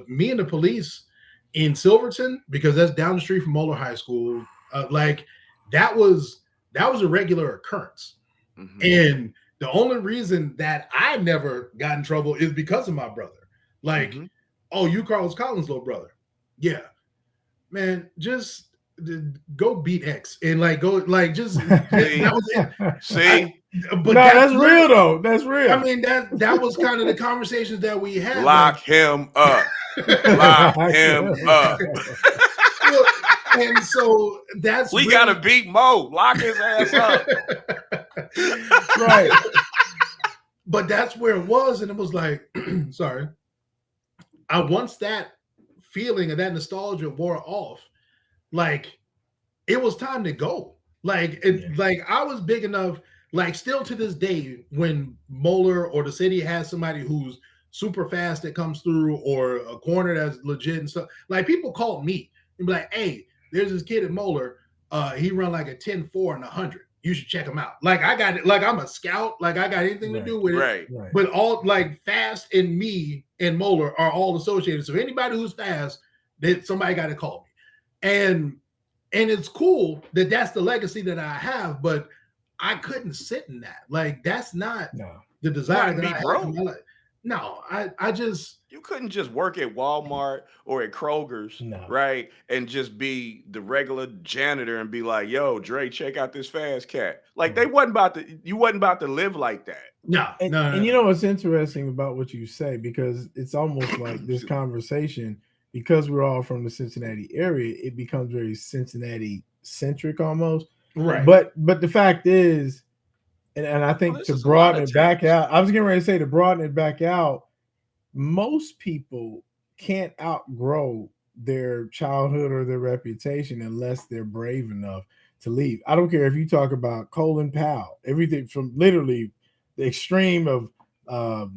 me and the police in Silverton, because that's down the street from Moeller High School, like that was a regular occurrence. And the only reason that I never got in trouble is because of my brother. Like, oh, you Carlos Collins' little brother. Yeah, man, just go beat X and like go like just that was it. See, but that's real though. That's real. I mean that was kind of the conversations that we had. Lock him up. Lock him up. And so we gotta beat Mo. Lock his ass up. Right. But that's where it was, and it was like, sorry. Once that feeling of that nostalgia wore off, like it was time to go. Like like I was big enough, like still to this day, when Moeller or the city has somebody who's super fast that comes through, or a corner that's legit and stuff, like people call me and be like, hey, there's this kid at Moeller, he run like a 10-4 and 100. You should check him out. Like I got it, like I'm a scout, like I got anything to do with it. Right. But all like fast and me and Moeller are all associated. So anybody who's fast, that somebody got to call me. And it's cool that that's the legacy that I have, but I couldn't sit in that. Like that's not the desire that I have in my life. No, I just you couldn't just work at Walmart or at Kroger's, right? And just be the regular janitor and be like, yo, Dre, check out this fast cat. Like you wasn't about to live like that. No. And you know what's interesting about what you say, because it's almost like this conversation, because we're all from the Cincinnati area, it becomes very Cincinnati centric almost. Right. But the fact is, and I think to broaden it back out, I was getting ready to say to broaden it back out, most people can't outgrow their childhood or their reputation unless they're brave enough to leave. I don't care if you talk about Colin Powell, everything from literally the extreme of Oprah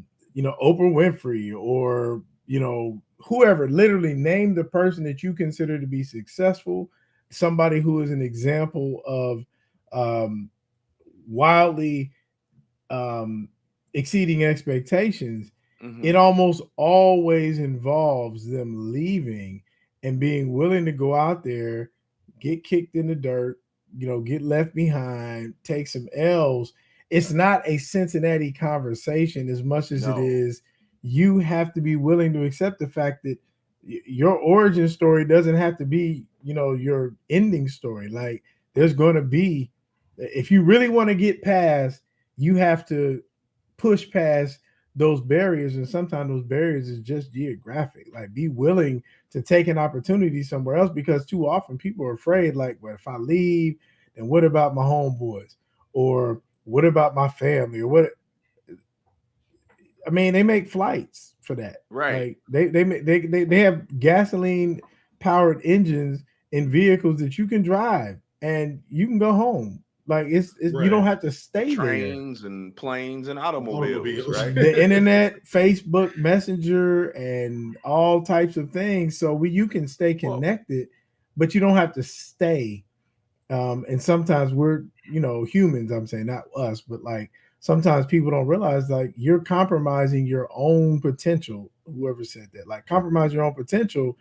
Winfrey, or whoever. Literally name the person that you consider to be successful, somebody who is an example of wildly exceeding expectations. It almost always involves them leaving and being willing to go out there, get kicked in the dirt, get left behind, take some L's. It's not a Cincinnati conversation as much as it is you have to be willing to accept the fact that your origin story doesn't have to be, your ending story. Like there's going to be, if you really want to get past, you have to push past those barriers, and sometimes those barriers is just geographic. Like be willing to take an opportunity somewhere else, because too often people are afraid, like, well, if I leave, then what about my homeboys, or what about my family, or what? I mean, they make flights for that, right? Like they have gasoline powered engines in vehicles that you can drive and you can go home. Like it's you don't have to stay trains there. And planes and automobiles, right? The internet, Facebook Messenger, and all types of things. So you can stay connected, but you don't have to stay. And sometimes we're, humans, I'm saying not us, but like sometimes people don't realize like you're compromising your own potential. Whoever said that, like compromise your own potential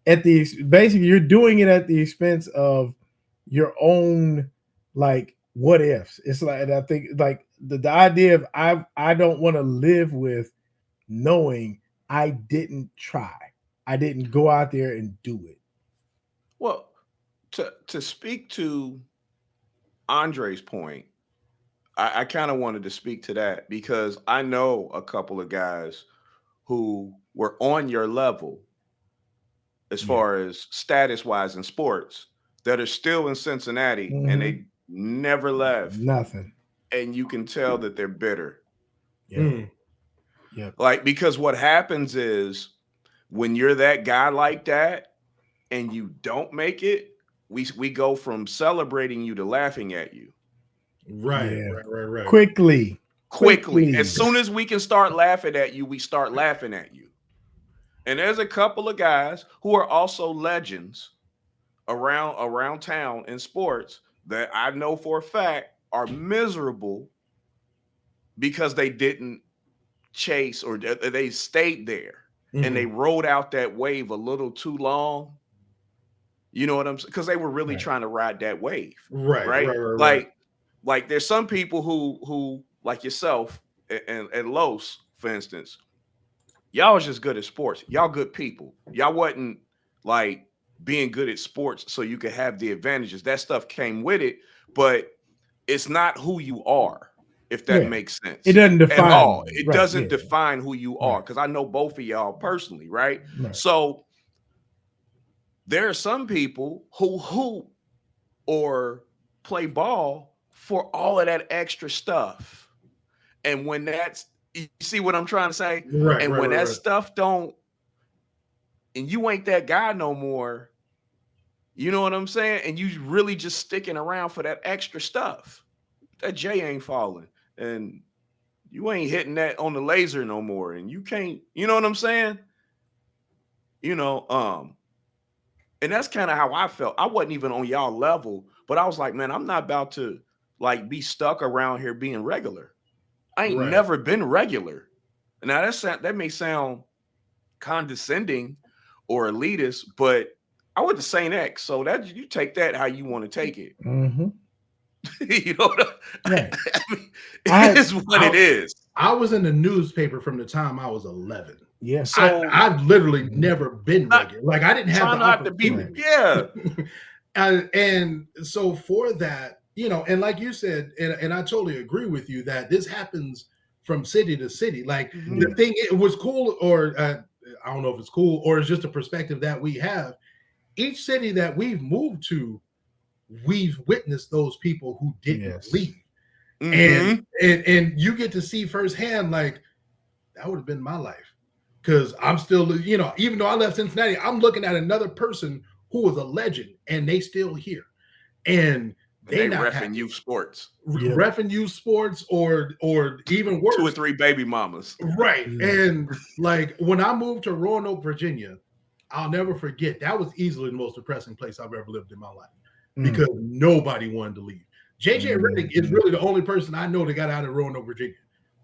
basically you're doing it at the expense of your own, like what ifs. It's like, I think like the idea of I don't want to live with knowing I didn't try. I didn't go out there and do it. Well, to speak to Andre's point, I kind of wanted to speak to that because I know a couple of guys who were on your level as Yeah. far as status wise in sports that are still in Cincinnati and Mhm. they never left. Nothing. And you can tell that they're bitter. Yeah. Mm. Yep. Like, because what happens is when you're that guy like that and you don't make it, we go from celebrating you to laughing at you Right, Yeah. right. Quickly. quickly. As soon as we can start laughing at you, we start laughing at you. And there's a couple of guys who are also legends around town in sports that I know for a fact are miserable because they didn't chase or they stayed there and they Mhm. rode out that wave a little too long. You know what I'm saying? Because they were really Right. trying to ride that wave, Right. right? Right. Like there's some people who like yourself and Los, for instance, y'all was just good at sports. Y'all good people. Y'all wasn't like being good at sports so you could have the advantages. That stuff came with it, but it's not who you are, if that Yeah. makes sense. It doesn't At define all. you. It Right, doesn't yeah. define who you are Right. because I know both of y'all personally, right? Right. So there are some people who hoop or play ball for all of that extra stuff. And when that's, you see what I'm trying to say? Right. And when that Right. stuff don't, and you ain't that guy no more, you know what I'm saying? And you really just sticking around for that extra stuff. That J ain't falling. And you ain't hitting that on the laser no more. And you can't, you know what I'm saying? You know, and that's kind of how I felt. I wasn't even on y'all level, but I was like, man, I'm not about to like be stuck around here being regular. I ain't Right. never been regular. Now that may sound condescending or elitist, but I went to St. X, so that you take that how you want to take it. Mm-hmm. You know what Right. I mean, it is what it is. I was in the newspaper from the time I was 11. Yeah. So I've literally never been not- regular. Like I didn't have try the not to be, opportunity. yeah. And so for that, you know, and like you said, and I totally agree with you that this happens from city to city. Like Mhm. the thing, it was cool, or I don't know if it's cool or it's just a perspective that we have. Each city that we've moved to, we've witnessed those people who didn't Yes. leave. Mhm. And you get to see firsthand, like that would have been my life. Because I'm still, you know, even though I left Cincinnati, I'm looking at another person who was a legend and they still here. And They not reffing happy. youth sports. Yeah. Reffing youth sports or even worse. 2 or 3 baby mamas. Right. Yeah. And like when I moved to Roanoke, Virginia, I'll never forget. That was easily the most depressing place I've ever lived in my life because nobody wanted to leave. JJ Redick is really the only person I know that got out of Roanoke, Virginia.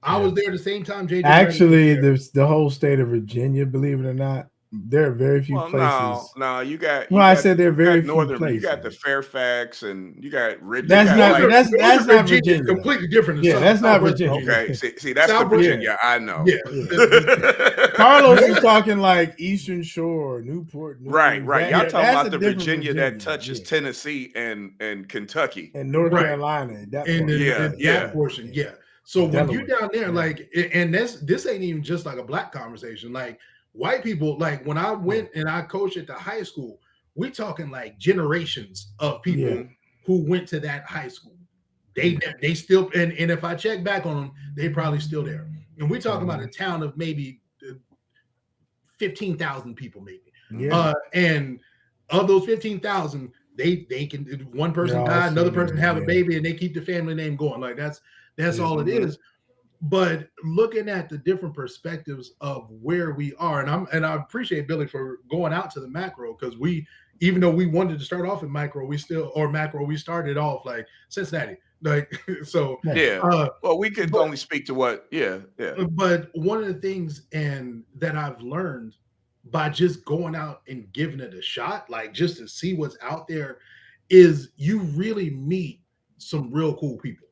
I was there the same time JJ Actually, Redick there's the whole state of Virginia, believe it or not. There are very few places. No, you got. Well, I said there are very few northern. places. You got the Fairfax, and you got Ridge. That's not. That's Northern not Virginia is Virginia. completely different. Yeah, that's not Virginia. Okay, see, that's South the Virginia I know. Yeah. Carlos is talking like Eastern Shore, Newport News. Right. Y'all talking that's about a the different Virginia that touches Tennessee and Kentucky and North Right. Carolina. That and part. that portion, yeah. So when Delaware. you down there, like, and this ain't even just like a black conversation. Like white people, like when I went and I coached at the high school, we talking like generations of people who went to that high school. They still, and if I check back on them, they probably still there. And we talking about a town of maybe 15,000 people, maybe. Yeah. And of those 15,000, they can, one person die, another person have a baby, and they keep the family name going. Like that's all it is. But looking at the different perspectives of where we are, and I appreciate Billy for going out to the macro, because even though we wanted to start off in macro, we started off like Cincinnati. Like so well, we could only speak to what But one of the things and that I've learned by just going out and giving it a shot, like just to see what's out there, is you really meet some real cool people.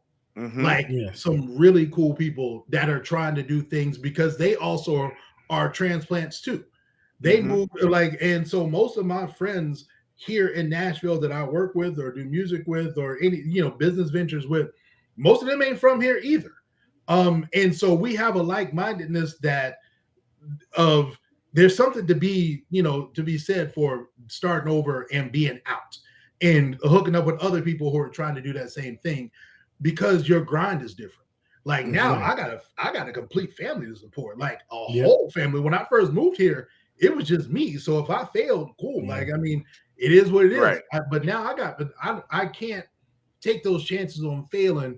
Like some really cool people that are trying to do things because they also are transplants too. They move like, and so most of my friends here in Nashville that I work with or do music with or any, business ventures with, Most of them ain't from here either. And so we have a like-mindedness that of there's something to be, to be said for starting over and being out and hooking up with other people who are trying to do that same thing because your grind is different. Like now I got a complete family to support, like a whole family. When I first moved here, it was just me. So if I failed, cool. Like, I mean, it is what it is. Right. But now I can't take those chances on failing.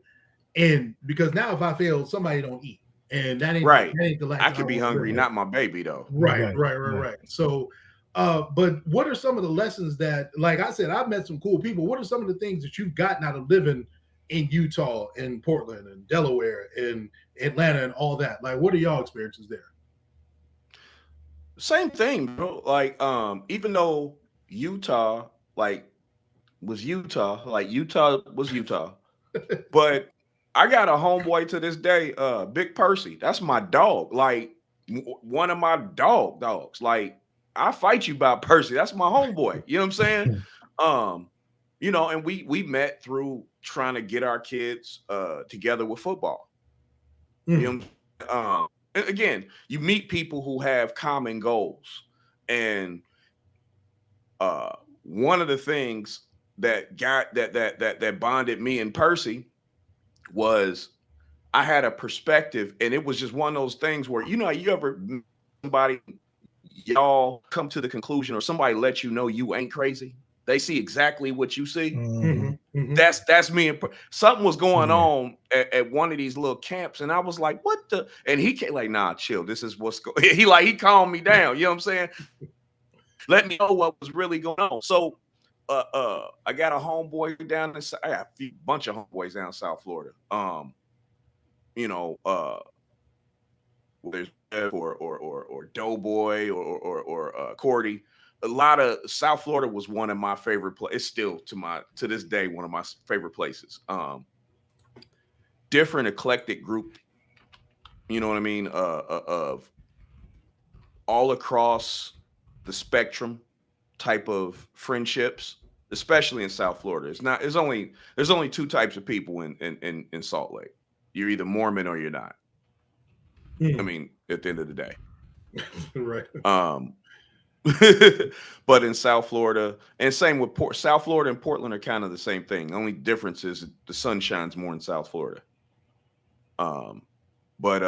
And because now if I fail, somebody don't eat. And that ain't right. That ain't the life I could be hungry, not my baby though. Right. So, but what are some of the lessons that, like I said, I've met some cool people. What are some of the things that you've gotten out of living in Utah and Portland and Delaware and Atlanta and all that? Like, what are y'all experiences there? Same thing, bro. Like, even though Utah, was Utah, but I got a homeboy to this day, Big Percy. That's my dog. Like, one of my dogs. Like, I fight you about Percy. That's my homeboy. You know what I'm saying? And we met through trying to get our kids together with football. You know, again, you meet people who have common goals, and one of the things that bonded me and Percy was I had a perspective, and it was just one of those things where, you ever somebody, y'all come to the conclusion, or somebody let you know you ain't crazy. They see exactly what you see. That's me. Something was going on at one of these little camps, and I was like, "What the?" And he came like, "Nah, chill. This is what's going." He calmed me down. You know what I'm saying? Let me know what was really going on. So, I got a homeboy down in. I got a bunch of homeboys down in South Florida. There's or Doughboy or Cordy. A lot of South Florida was one of my favorite places. It's still to this day one of my favorite places. Different eclectic group, you know what I mean, of all across the spectrum type of friendships, especially in South Florida. There's only two types of people in Salt Lake. You're either Mormon or you're not. I mean, at the end of the day. Right. But in South Florida, and same with South Florida and Portland are kind of the same thing. The only difference is the sun shines more in South Florida. But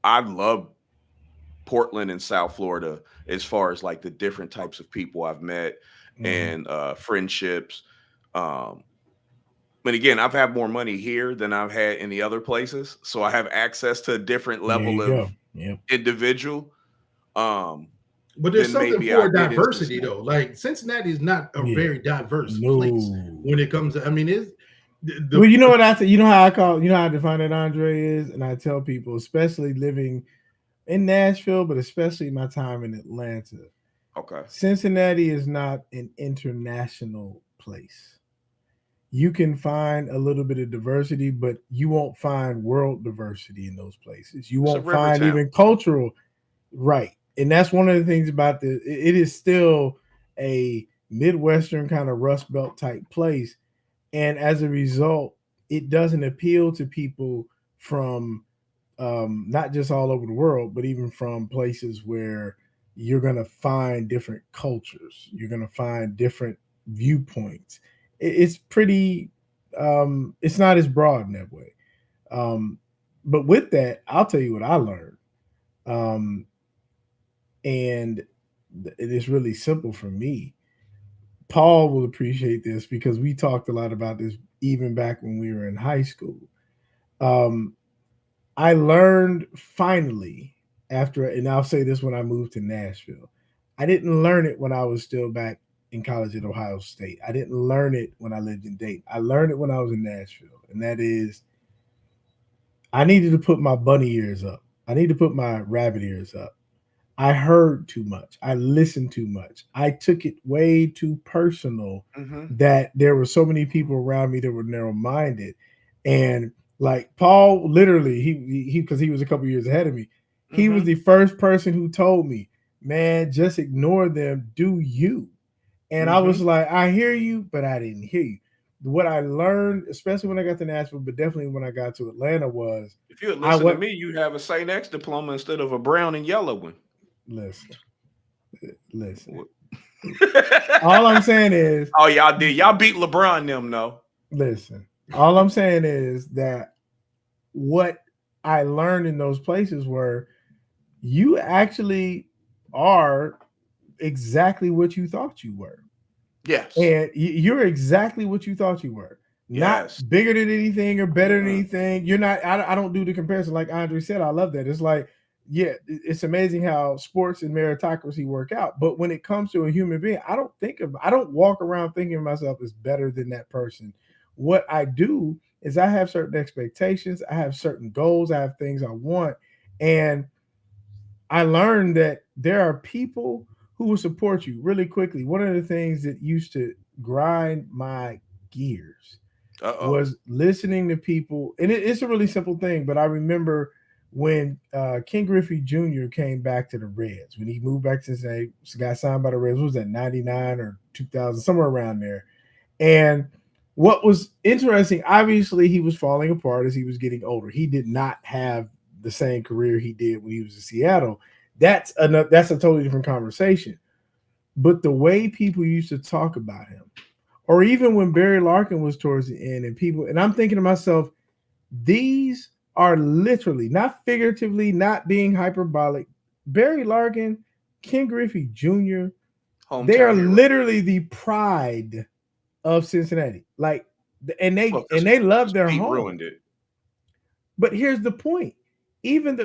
I love Portland and South Florida as far as like the different types of people I've met and friendships. But again, I've had more money here than I've had in the other places, so I have access to a different level of individual. But there's something for diversity, though. Like Cincinnati is not a very diverse place when it comes to. I mean, well, you know what I say. You know how I define it, Andre, is, and I tell people, especially living in Nashville, but especially my time in Atlanta. Okay, Cincinnati is not an international place. You can find a little bit of diversity, but you won't find world diversity in those places. You won't find even cultural, right? And that's one of the things about it is still a Midwestern kind of Rust Belt type place. And as a result, it doesn't appeal to people from not just all over the world, but even from places where you're going to find different cultures. You're going to find different viewpoints. It's pretty, it's not as broad in that way. But with that, I'll tell you what I learned. And it is really simple for me. Paul will appreciate this because we talked a lot about this even back when we were in high school. I learned finally after, and I'll say this when I moved to Nashville. I didn't learn it when I was still back in college at Ohio State. I didn't learn it when I lived in Dayton. I learned it when I was in Nashville. And that is, I needed to put my bunny ears up. I need to put my rabbit ears up. I heard too much. I listened too much. I took it way too personal that there were so many people around me that were narrow-minded. And like Paul, literally, he because he was a couple years ahead of me. He was the first person who told me, man, just ignore them. Do you? And I was like, I hear you, but I didn't hear you. what I learned, especially when I got to Nashville, but definitely when I got to Atlanta, was If you had I listened to went. me, you'd have a Saint X diploma instead of a brown and yellow one. Listen, listen. What? All I'm saying is, Oh, y'all did. Y'all beat LeBron them, though. listen. All I'm saying is that what I learned in those places were you actually are exactly what you thought you were. Yes. And you're exactly what you thought you were. Not Yes. bigger than anything or better than Mhm. anything. You're not, I don't do the comparison like Andre said. I love that. It's like, yeah, it's amazing how sports and meritocracy work out. But when it comes to a human being, I don't walk around thinking of myself as better than that person. What I do is I have certain expectations, I have certain goals, I have things I want. And I learned that there are people who will support you really quickly. One of the things that used to grind my gears Uh-oh. was listening to people, and it's a really simple thing, but I remember when Ken Griffey Jr. came back to the Reds, when he moved back to Cincinnati, got signed by the Reds, what was that, 99 or 2000, somewhere around there. And what was interesting, obviously, he was falling apart as he was getting older. He did not have the same career he did when he was in Seattle. That's a totally different conversation. But the way people used to talk about him, or even when Barry Larkin was towards the end, and I'm thinking to myself, these are literally, not figuratively, not being hyperbolic. Barry Larkin, Ken Griffey Jr., they are Hometown hero. literally the pride of Cincinnati. Like, and Well, they love their Pete home. ruined it. But here's the point. Even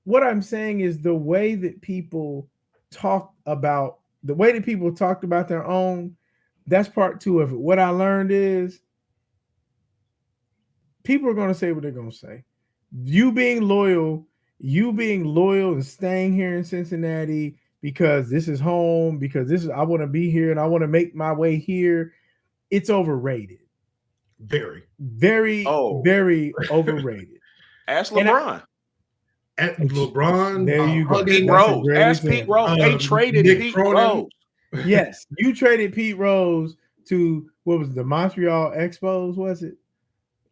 what I'm saying is the way that people talked about their own, that's part two of it. What I learned is people are going to say what they're going to say. You being loyal and staying here in Cincinnati because this is home, because I want to be here and I want to make my way here. It's overrated. Very. Very, very overrated. Ask LeBron. At LeBron, there you go. Pete That's a Rose. great Ask Pete example. Rose. They traded Nick Pete Cronin. Rose. Yes, you traded Pete Rose to what was it, the Montreal Expos? Was it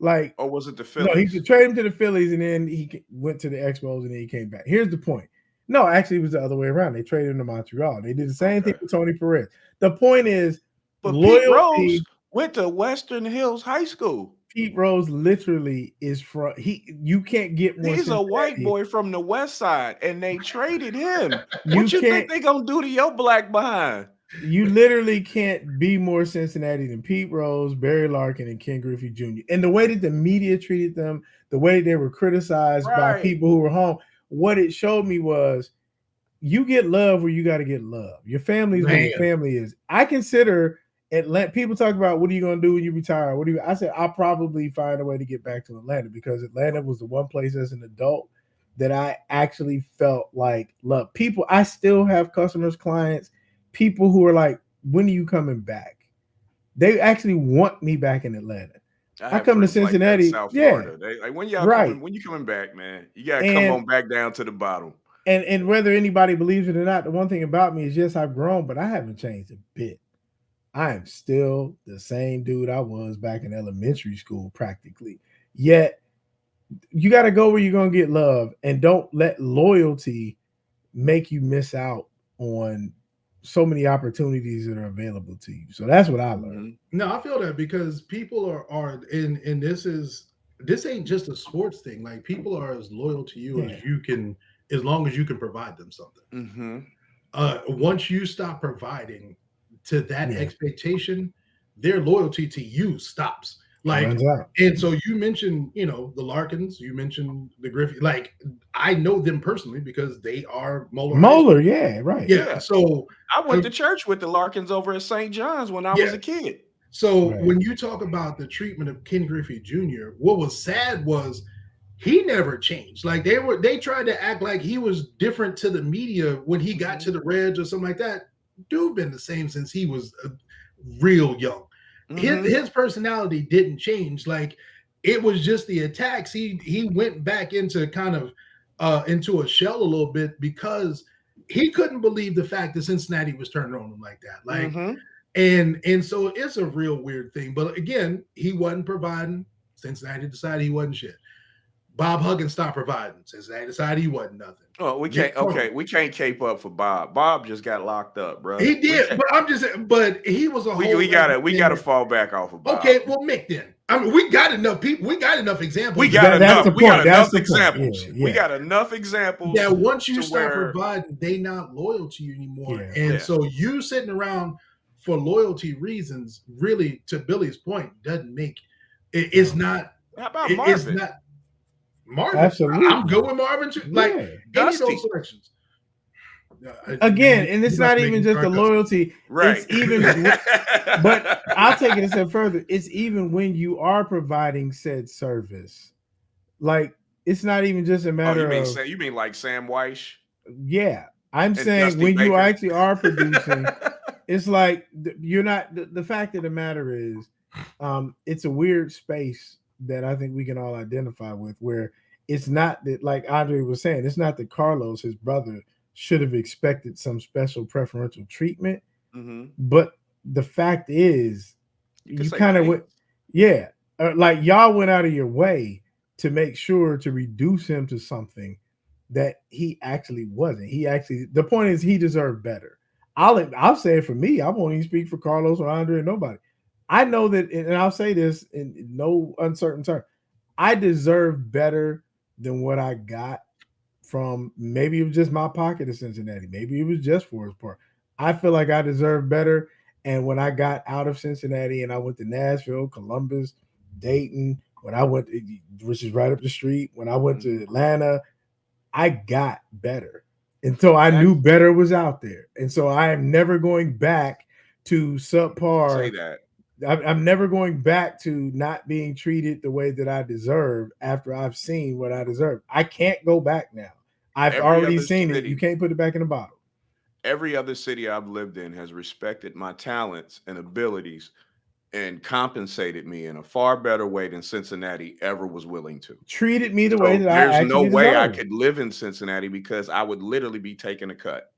like? Or was it the No, he Phillies? traded him to the Phillies, and then he went to the Expos, and then he came back. Here's the point. No, actually, it was the other way around. They traded him to Montreal. They did the same thing with Tony Perez. The point is, But loyalty. Pete Rose went to Western Hills High School. Pete Rose literally is from you can't get more. He's a white boy from the West Side, and they traded him. You What you think they gonna do to your black behind? You literally can't be more Cincinnati than Pete Rose, Barry Larkin, and Ken Griffey Jr. And the way that the media treated them, the way they were criticized by people who were home, what it showed me was you get love where you got to get love. Your family is where your family is. I consider Atlanta. People talk about what are you going to do when you retire? I said I'll probably find a way to get back to Atlanta because Atlanta was the one place as an adult that I actually felt like love. People, I still have customers, clients, people who are like, when are you coming back? They actually want me back in Atlanta. I come to Cincinnati, like South Florida. They, like, when coming? When you coming back, man? You gotta come on back down to the bottom. And whether anybody believes it or not, the one thing about me is yes, I've grown, but I haven't changed a bit. I am still the same dude I was back in elementary school, practically. Yet you got to go where you're gonna get love, and don't let loyalty make you miss out on so many opportunities that are available to you. So that's what I learned. No, I feel that because people are and this ain't just a sports thing. Like people are as loyal to you as you can, as long as you can provide them something. Once you stop providing to that expectation, their loyalty to you stops. Like, and so you mentioned, the Larkins, you mentioned the Griffey. Like, I know them personally because they are Moeller. Yeah, right. Yeah. So I went to church with the Larkins over at St. John's when I was a kid. So when you talk about the treatment of Ken Griffey Jr., what was sad was he never changed. Like they tried to act like he was different to the media when he got to the Reds or something like that. Dude been the same since he was real young. His personality didn't change. Like it was just the attacks. He went back into kind of into a shell a little bit because he couldn't believe the fact that Cincinnati was turning on him like that. Like And so it's a real weird thing. But again, he wasn't providing. Cincinnati decided he wasn't shit. Bob Huggins stopped providing. Cincinnati decided he wasn't nothing. Oh, we Nick can't. Okay, Carter, we can't cape up for Bob. Bob just got locked up, bro. he did, but I'm just saying, but he was a whole. We gotta fall back off of Bob. Okay, well, Mick, then. I mean, we got enough people. We got enough examples. We got That's enough. the We got point. That's enough the point. examples. Yeah, yeah. We got enough examples. that once you to start where- providing, they not loyal to you anymore. Yeah. And Yeah. so you sitting around for loyalty reasons, really, to Billy's point, doesn't make it. It's not. How about It's Marvin? not. Marvin, Absolutely. I'm good with Marvin too. Like Yeah. any of Dusty. those selections. Again, and it's You not must even make just the Dark loyalty. Right. It's even, but I'll take it a step further. It's even when you are providing said service. Like, it's not even just a Oh, matter of, you mean like Sam Weish? yeah. I'm and saying Dusty when you Baker? actually are producing, it's like you're not. The fact of the matter is, it's a weird space that I think we can all identify with, where it's not that, like Andre was saying, it's not that Carlos, his brother, should have expected some special preferential treatment, Mhm. but the fact is, could you say kind of pain. went, yeah, like y'all went out of your way to make sure to reduce him to something that he actually wasn't. He actually, the point is, he deserved better. I'll say it for me. I won't even speak for Carlos or Andre or nobody. I know that, and I'll say this in no uncertain term. I deserve better than what I got from, maybe it was just my pocket of Cincinnati. Maybe it was just Forest Park. I feel like I deserve better. And when I got out of Cincinnati and I went to Nashville, Columbus, Dayton, when I went, which is right up the street, when I went to Atlanta, I got better. And so I knew better was out there. And so I am never going back to subpar. Say that. I'm never going back to not being treated the way that I deserve after I've seen what I deserve. I can't go back now. I've Every already other seen it. city- You can't put it back in the bottle. Every other city I've lived in has respected my talents and abilities and compensated me in a far better way than Cincinnati ever was willing to. Treated me the So way that I there's actually no way I deserve. could live in Cincinnati because I would literally be taking a cut.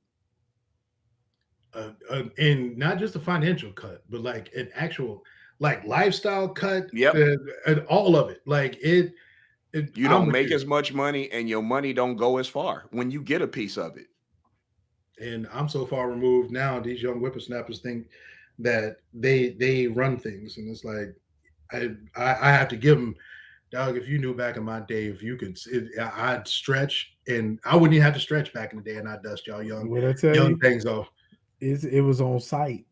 And not just a financial cut, but like an actual like lifestyle cut. Yep. And all of it. Like it You I'm don't with make you. as much money and your money don't go as far when you get a piece of it. And I'm so far removed now. These young whippersnappers think that they run things, and it's like I have to give them. Dog, if you knew back in my day, if you could, I'd stretch, and I wouldn't even have to stretch back in the day, and I'd dust y'all young What I tell you, things off. it was on site.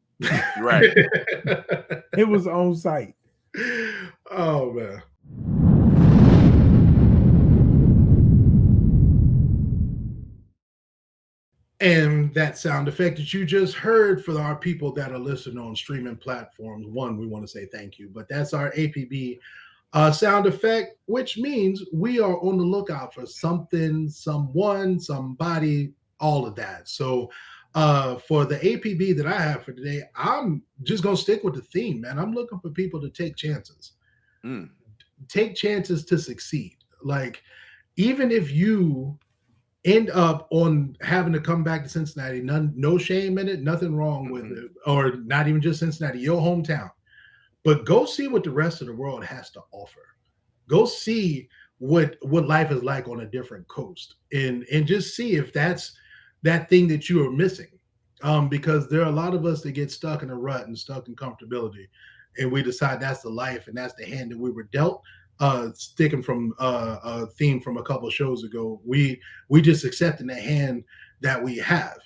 Right. It was on site. Oh man. And that sound effect that you just heard for our people that are listening on streaming platforms, one, we want to say thank you, but that's our APB sound effect, which means we are on the lookout for something, someone, somebody, all of that. So for the APB that I have for today, I'm just going to stick with the theme, man. I'm looking for people to take chances. Take chances to succeed. Like, even if you end up on having to come back to Cincinnati, no shame in it, nothing wrong with it, or not even just Cincinnati, your hometown. But go see what the rest of the world has to offer. Go see what life is like on a different coast, and just see if that's that thing that you are missing. Because there are a lot of us that get stuck in a rut and stuck in comfortability, and we decide that's the life and that's the hand that we were dealt. Sticking from a theme from a couple of shows ago, we just accepting the hand that we have.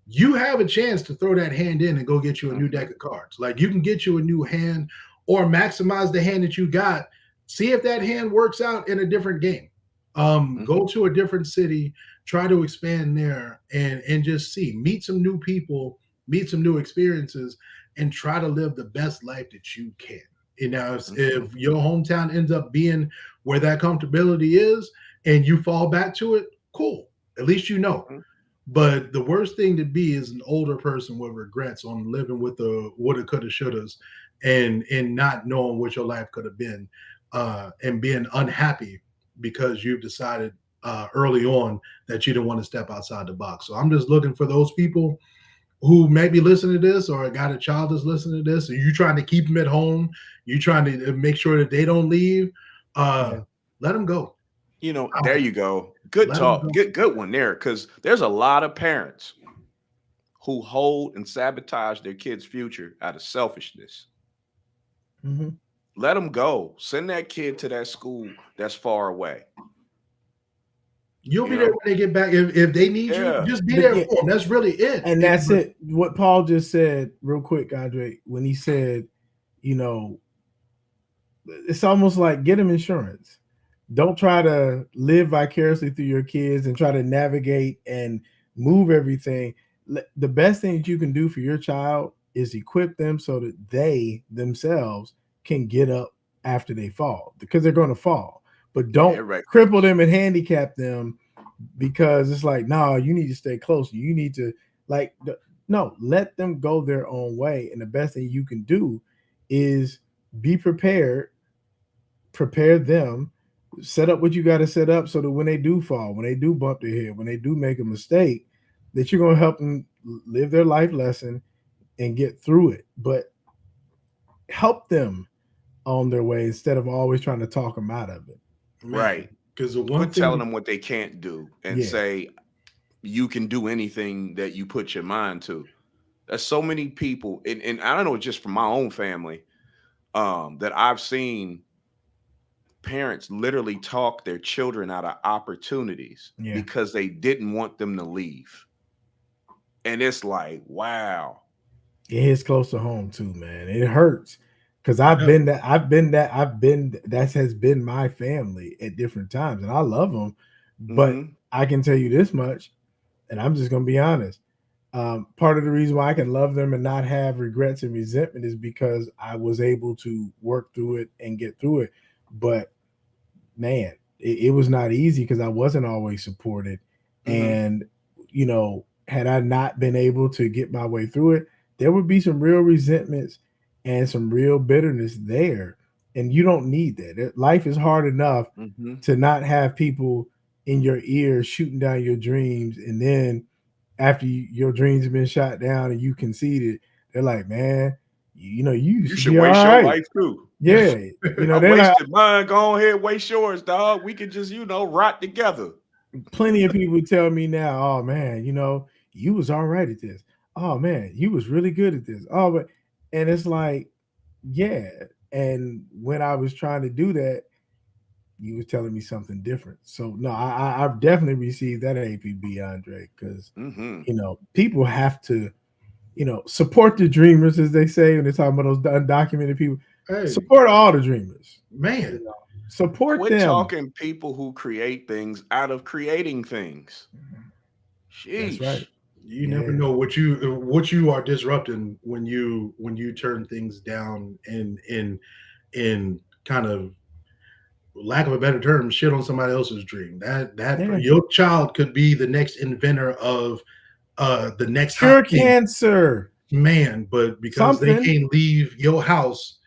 You have a chance to throw that hand in and go get you a new deck of cards. Like, you can get you a new hand or maximize the hand that you got. See if that hand works out in a different game. Go to a different city, try to expand there, and just see, meet some new people, meet some new experiences, and try to live the best life that you can. You know, if your hometown ends up being where that comfortability is and you fall back to it, cool. At least you know. But the worst thing to be is an older person with regrets on living with the woulda, coulda, shouldas, and not knowing what your life could have been, and being unhappy because you've decided early on that you didn't want to step outside the box. So I'm just looking for those people who may be listening to this, or got a child that's listening to this, or you trying to keep them at home, you trying to make sure that they don't leave, let them go. There you go. Good talk. Good one there. Because there's a lot of parents who hold and sabotage their kids' future out of selfishness. Mm-hmm. Let them go. Send that kid to that school that's far away. You'll be there when they get back. If they need you, just be there for them. That's really it. And that's it. What Paul just said, real quick, Andre, when he said, it's almost like get them insurance. Don't try to live vicariously through your kids and try to navigate and move everything. The best thing that you can do for your child is equip them so that they themselves can get up after they fall, because they're going to fall. But don't cripple them and handicap them, because it's like, no, you need to stay close. You need to no, let them go their own way. And the best thing you can do is be prepared, prepare them, set up what you got to set up so that when they do fall, when they do bump their head, when they do make a mistake, that you're going to help them live their life lesson and get through it. But help them on their way instead of always trying to talk them out of it. Right. Because the one thing, telling them what they can't do and say you can do anything that you put your mind to. There's so many people, and I don't know, just from my own family, that I've seen parents literally talk their children out of opportunities because they didn't want them to leave. And it's like, wow. It hits close to home too, man. It hurts. Because that has been my family at different times, and I love them. But I can tell you this much, and I'm just going to be honest. Part of the reason why I can love them and not have regrets and resentment is because I was able to work through it and get through it. But man, it was not easy because I wasn't always supported. And, had I not been able to get my way through it, there would be some real resentments and some real bitterness there. And you don't need that. Life is hard enough to not have people in your ear shooting down your dreams. And then after your dreams have been shot down and you conceded, they're like, man, you should waste your life too. Yeah. I wasted mine. Go ahead, waste yours, dog. We could just, rot together. Plenty of people tell me now, oh man, you was all right at this. Oh man, you was really good at this. Oh, but and it's like, yeah. And when I was trying to do that, you was telling me something different. So no, I've definitely received that APB, Andre, because people have to, support the dreamers, as they say when they're talking about those undocumented people. Hey, support all the dreamers, man. Support Quit them. Talking people who create things out of creating things. Sheesh. That's right. You never know what you are disrupting when you turn things down and in kind of, lack of a better term, shit on somebody else's dream. That your child could be the next inventor of the next cure cancer, man. But because they can't leave your house,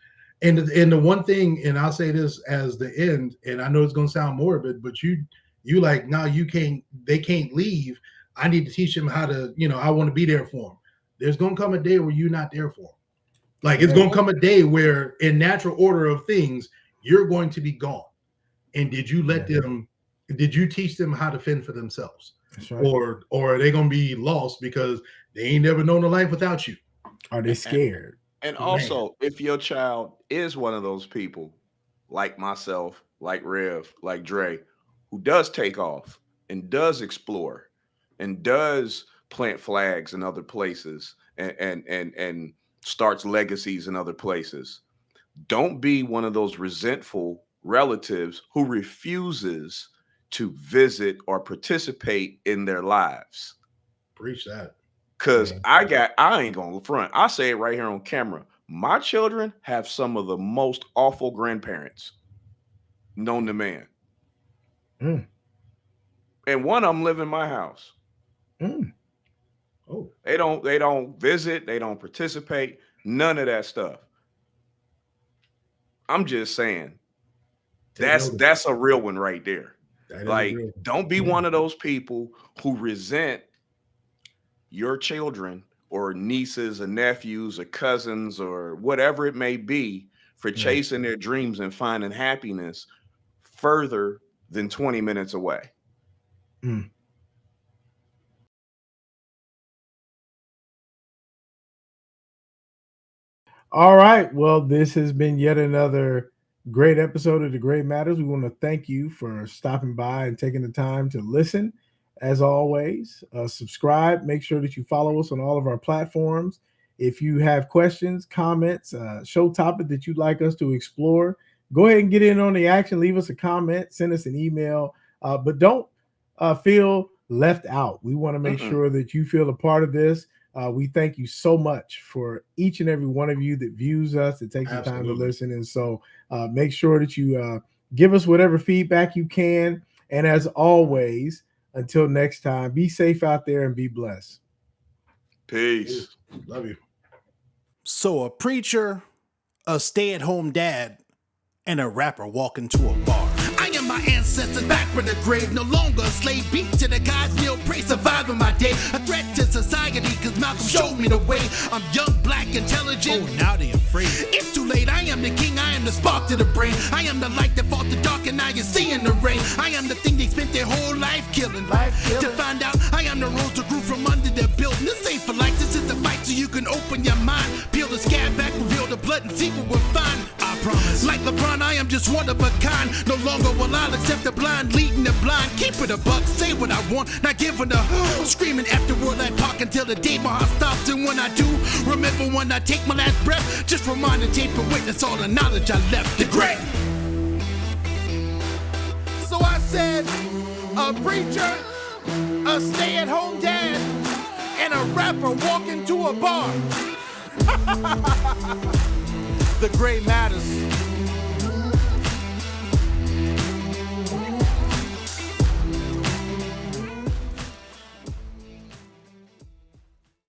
and the one thing, and I'll say this as the end, and I know it's gonna sound morbid, but you like, no, you can't. They can't leave. I need to teach them how to, I want to be there for them. There's going to come a day where you're not there for them. Like, it's going to come a day where, in natural order of things, you're going to be gone. And did you did you teach them how to fend for themselves? Right. Or are they going to be lost because they ain't never known a life without you? Are they scared? And also, if your child is one of those people, like myself, like Rev, like Dre, who does take off and does explore, and does plant flags in other places and starts legacies in other places, don't be one of those resentful relatives who refuses to visit or participate in their lives. Preach that. Because I ain't gonna front. I say it right here on camera. My children have some of the most awful grandparents known to man. And one of them live in my house. Oh, they don't visit, they don't participate, none of that stuff. I'm just saying, that's a real one right there. Like, don't be one of those people who resent your children or nieces or nephews or cousins or whatever it may be for chasing their dreams and finding happiness further than 20 minutes away. Mm. All right. Well, this has been yet another great episode of The Great Matters. We want to thank you for stopping by and taking the time to listen. As always, subscribe. Make sure that you follow us on all of our platforms. If you have questions, comments, show topic that you'd like us to explore, go ahead and get in on the action. Leave us a comment, send us an email, but don't feel left out. We want to make sure that you feel a part of this. We thank you so much for each and every one of you that views us, that takes the time to listen. And so make sure that you give us whatever feedback you can. And as always, until next time, be safe out there and be blessed. Peace. Love you. So a preacher, a stay-at-home dad, and a rapper walk into a bar. I am my ancestors back from the grave, no longer a slave, beat to the gods, meal, pray, surviving my day. A threat to society, cause Malcolm showed me the way. I'm young, black, intelligent. Oh, now they afraid. It's too late, I am the king, I am the spark to the brain. I am the light that fought the dark and now you're seeing the rain. I am the thing they spent their whole life killing. To find out, I am the rose that grew from under their building. This ain't for life, this is the fight so you can open your mind. Peel the scab back, reveal the blood and see what we'll find. I promise. Like LeBron, I am just one of a kind. No longer will I accept the blind, leading the blind. Keep it a buck, say what I want, not giving a screaming after word I talk until the day my heart stops. And when I do, remember when I take my last breath, just remind and tape and witness all the knowledge I left. The great. So I said, a preacher, a stay-at-home dad, and a rapper walk into a bar. The Great Matters.